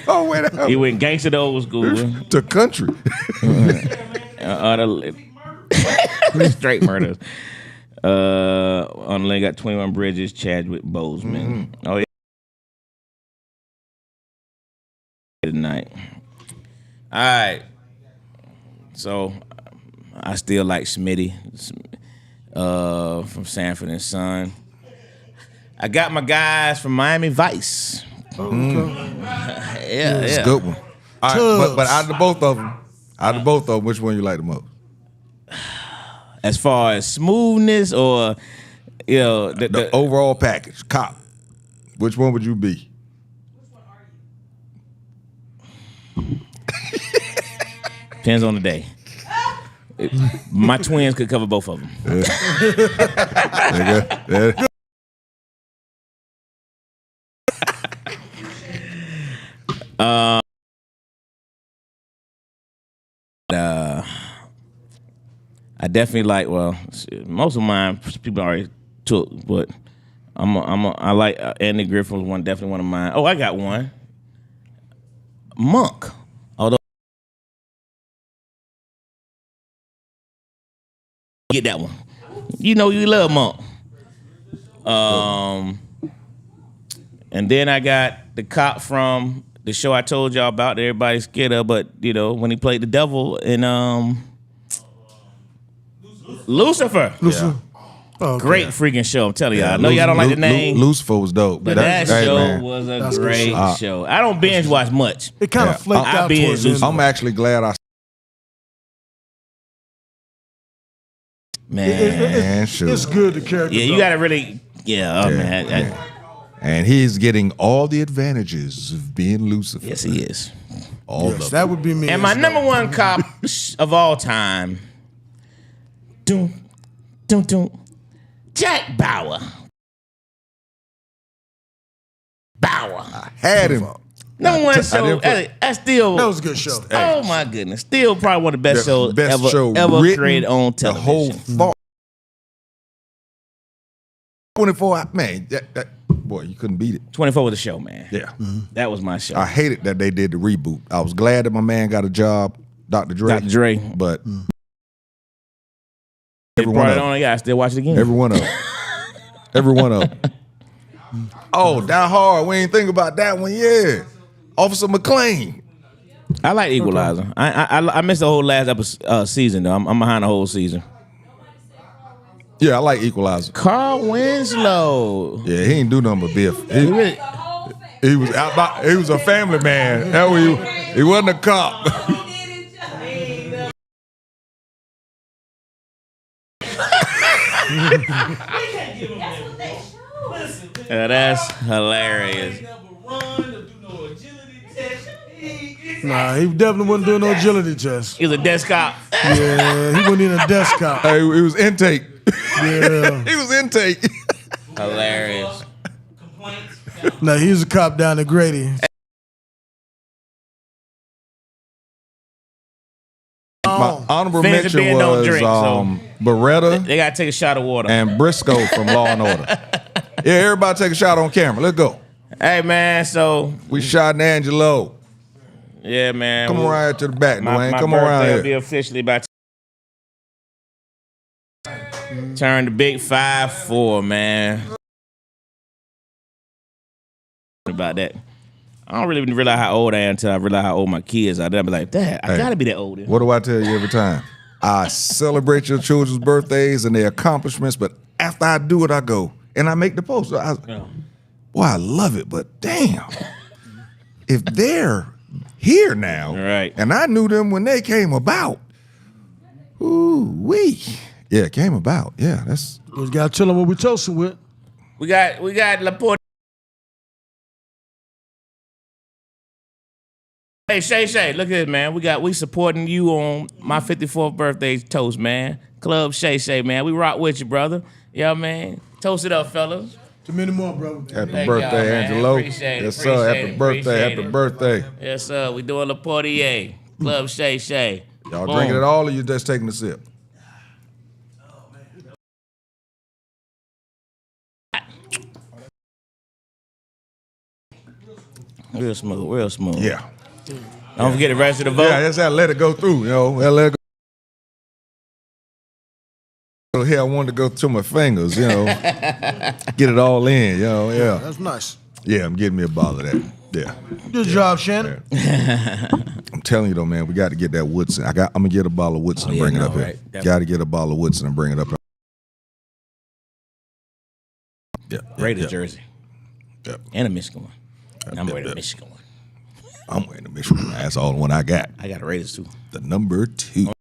all the way down. He went gangster to old school. To country. Straight murders. On the lane got 21 Bridges, Chadwick Boseman. Oh yeah. Tonight. All right. So I still like Smitty from Sanford and Son. I got my guys from Miami Vice. Yeah, It's a good one. All right, but out of both of them, which one you like the most? As far as smoothness or the overall package, cop. Which one would you be? Depends on the day. My twins could cover both of them. I definitely like. Well, most of mine people already took, but I like Andy Griffin was definitely one of mine. Oh, I got one. Monk. Although get that one. You know you love Monk. And then I got the cop from the show I told y'all about that everybody's scared of, but you know, when he played the devil in Lucifer. Lucifer. Oh, okay. Great freaking show, I'm telling y'all. I know y'all don't like the name. Lucifer was dope. But that show was a great show. I don't binge watch much. It kind of flaked out towards Lucifer. I'm actually glad I. Man, it's good the character. Yeah, you gotta really. Yeah, man. And he's getting all the advantages of being Lucifer. Yes, he is. All of them. That would be me. And my number one cop of all time, Jack Bauer. I had him. Number one show. That was a good show. Oh my goodness, still probably one of the best shows show ever written, created on television. The whole thought. 24, man. Boy, you couldn't beat it. 24 was the show, man. Yeah, that was my show. I hated that they did the reboot. I was glad that my man got a job, Dr. Dre. But every one of them. I still watch it again. Every one of them. Every one of them. Oh, Die Hard. We ain't think about that one. Yeah, Officer McClane. I like Equalizer. Okay. I missed the whole last season though. I'm behind the whole season. Yeah, I like Equalizer. Carl Winslow. Yeah, he ain't do nothing but biff. He was a family man. He wasn't a cop. That's hilarious. Nah, he definitely wasn't doing no agility test. He was a desk cop. Yeah, he wasn't even a desk cop. Hey, he was intake. Yeah. He was intake. Hilarious. Nah, he was a cop down at Grady. My honorable mention was Beretta. They gotta take a shot of water. And Briscoe from Law and Order. Yeah, everybody take a shot on camera. Let's go. Hey man, so we shot in Angelo. Yeah, man. Come around here to the back, Dwayne. Come birthday around here. Will be officially about to turn the big 5-4, man. About that. I don't really realize how old I am until I realize how old my kids are. Then I'll be like, Dad, I gotta be that old. What do I tell you every time? I celebrate your children's birthdays and their accomplishments, but after I do it, I go and I make the post. Boy, I love it, but damn, if they're here now, right? And I knew them when they came about. Ooh wee, yeah, it came about. Yeah, that's. We gotta tell them what we toasting with. We got Laporte. Hey Shay, look at this, man. We supporting you on my 54th birthday toast, man. Club Shay, man. We rock with you, brother. Yeah, man. Toast it up, fellas. Too many more, brother. Happy birthday, Angelo. Appreciate it. Yes, sir. Happy birthday. Happy birthday. Yes, sir. We doing Laportier. Club Shay. Y'all drinking it all or you just taking a sip? Real smooth. Yeah. Don't forget the rest of the vote. Yeah, that's how I let it go through, Let it go. Here I wanted to go through my fingers, get it all in, yeah. That's nice. Yeah, I'm getting me a bottle of that. Yeah. Good job, Shannon. Yeah. I'm telling you though, man, we got to get that Woodson. I'm gonna get a bottle of Woodson and bring it up here. Got to get a bottle of Woodson and bring it up here. Yeah. Raiders jersey. Yep. And a Michigan one. I'm wearing the Michigan one. I'm wearing the Michigan one. That's all the one I got. I got a Raiders too. The number 2.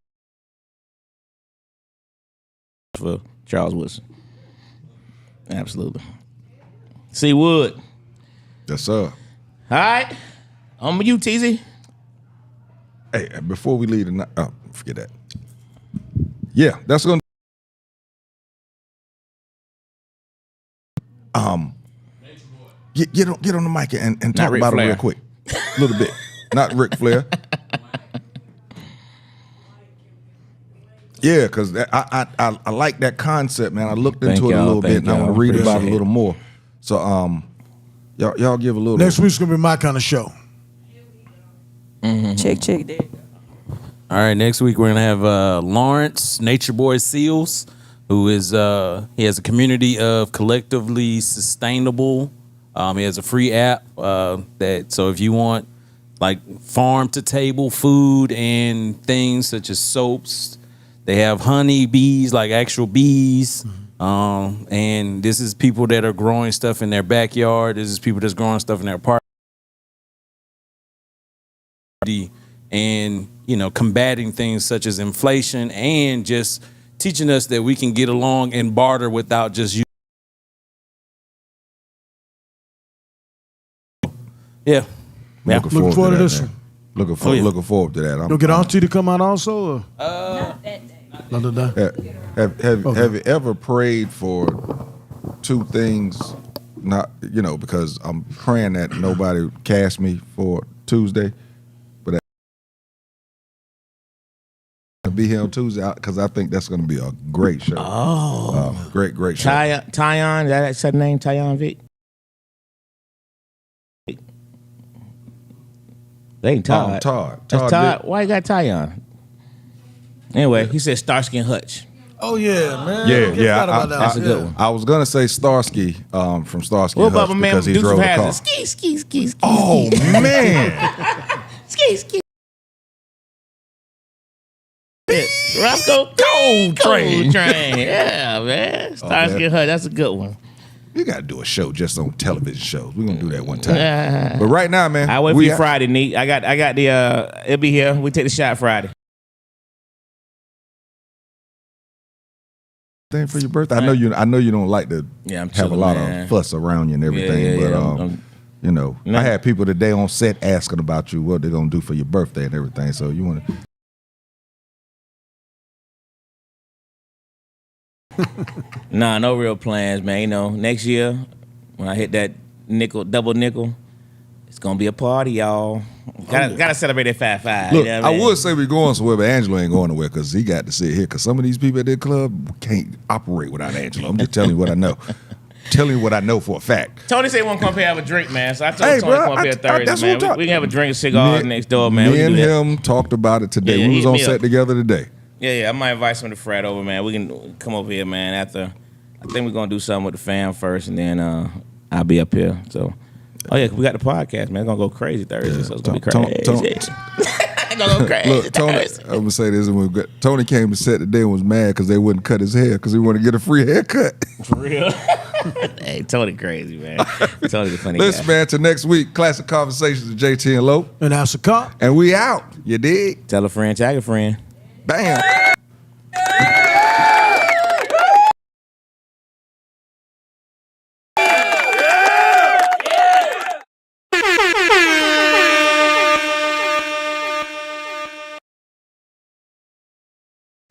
For Charles Woodson. Absolutely. C. Wood. Yes, sir. All right. On with you, TZ. Hey, before we leave tonight, forget that. Yeah, that's gonna. Get on the mic and talk Ric about Flair. it real quick, a little bit. Not Ric Flair. Yeah, because I like that concept, man. I looked into it a little bit, and I want to read about it a little more. So, y'all give a little. Next week's gonna be my kind of show. Check. There. All right, next week we're gonna have Lawrence, Nature Boy Seals, who is he has a community of collectively sustainable. He has a free app so if you want like farm to table food and things such as soaps, they have honey bees, like actual bees. And this is people that are growing stuff in their backyard. This is people that's growing stuff in their park. And, combating things such as inflation and just teaching us that we can get along and barter without just you. Yeah. Looking forward to this one. Looking forward to that. You'll get Auntie to come out also? Or? Not that day. Have you ever prayed for two things? Not because I'm praying that nobody cast me for Tuesday, but to be here on Tuesday because I think that's going to be a great show. Oh, great show. Tyon, that's her name, Tyon Vic. They ain't Todd. Todd. That's Todd. Why you got Tyon? Anyway, he said Starsky and Hutch. Oh yeah, man. Yeah. That's a good one. I was gonna say Starsky from Starsky What and about Hutch my man because he Dukes drove of the car. Hazzard? Ski. Oh man. Ski. Roscoe Cold Train. Yeah, man. Starsky and Hutch. That's a good one. You gotta do a show just on television shows. We're gonna do that one time. But right now, man, I wait for you Friday, Neat. I got the it'll be here. We take the shot Friday. Thing for your birthday. I know you don't like to have a lot of fuss around you and everything, but I had people today on set asking about you, what they're gonna do for your birthday and everything. So you want to. Nah, no real plans, man. Next year when I hit that double nickel, it's gonna be a party, y'all. Gotta celebrate that 5-5. Look, I would say we're going somewhere, but Angelo ain't going nowhere because he got to sit here. Because some of these people at that club can't operate without Angelo. I'm just telling you what I know. Telling you what I know for a fact. Tony said he want to come up here have a drink, man. So I told Tony to come up here Thursday, man. We can have a drink, a cigar next door, man. Me and him talked about it today. We was on set together today. Yeah. I might invite some of the frat over, man. We can come over here, man. After I think we're gonna do something with the fam first, and then I'll be up here. So, we got the podcast, man. It's gonna go crazy Thursday, so it's gonna be crazy. It's gonna go crazy. Look, Tony, I'm gonna say this: Tony came to set today and was mad because they wouldn't cut his hair because he wanted to get a free haircut. For real? Hey, Tony crazy, man. Tony's a funny Listen, guy. man, till next week, Classic Conversations with JT and Lo. And that's a cop. And we out. You dig? Tell a friend, tag a friend. Bam.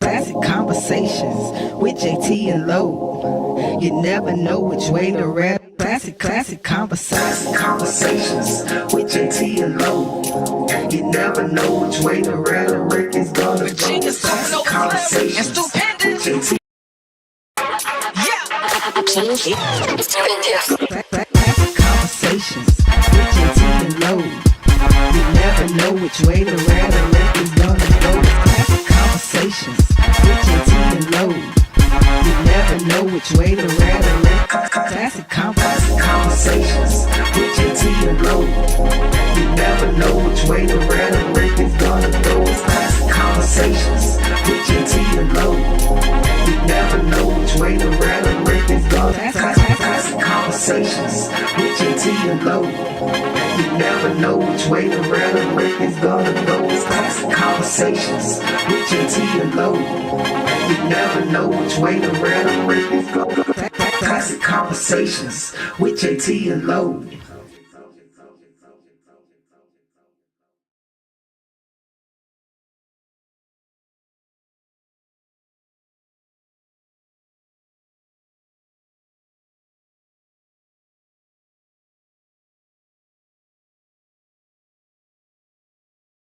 Classic Conversations with JT and Lo. You never know which way to rap. Classic Conversations with JT and Lo. You never know which way to rhetoric is gonna go. Classic Conversations with JT. Classic Conversations with JT and Lo. You never know which way the rhetoric is gonna go. Classic Conversations with JT and Lo. You never know which way the rhetoric. Classic Conversations with JT and Lo. You never know which way the rhetoric is gonna go. Classic Conversations with JT and Lo. You never know which way the rhetoric is gonna go. Classic Conversations with JT and Lo. You never know which way the rhetoric is gonna go. Classic Conversations with JT and Lo. You never know which way the rhetoric is gonna go. Classic Conversations with JT and Lo.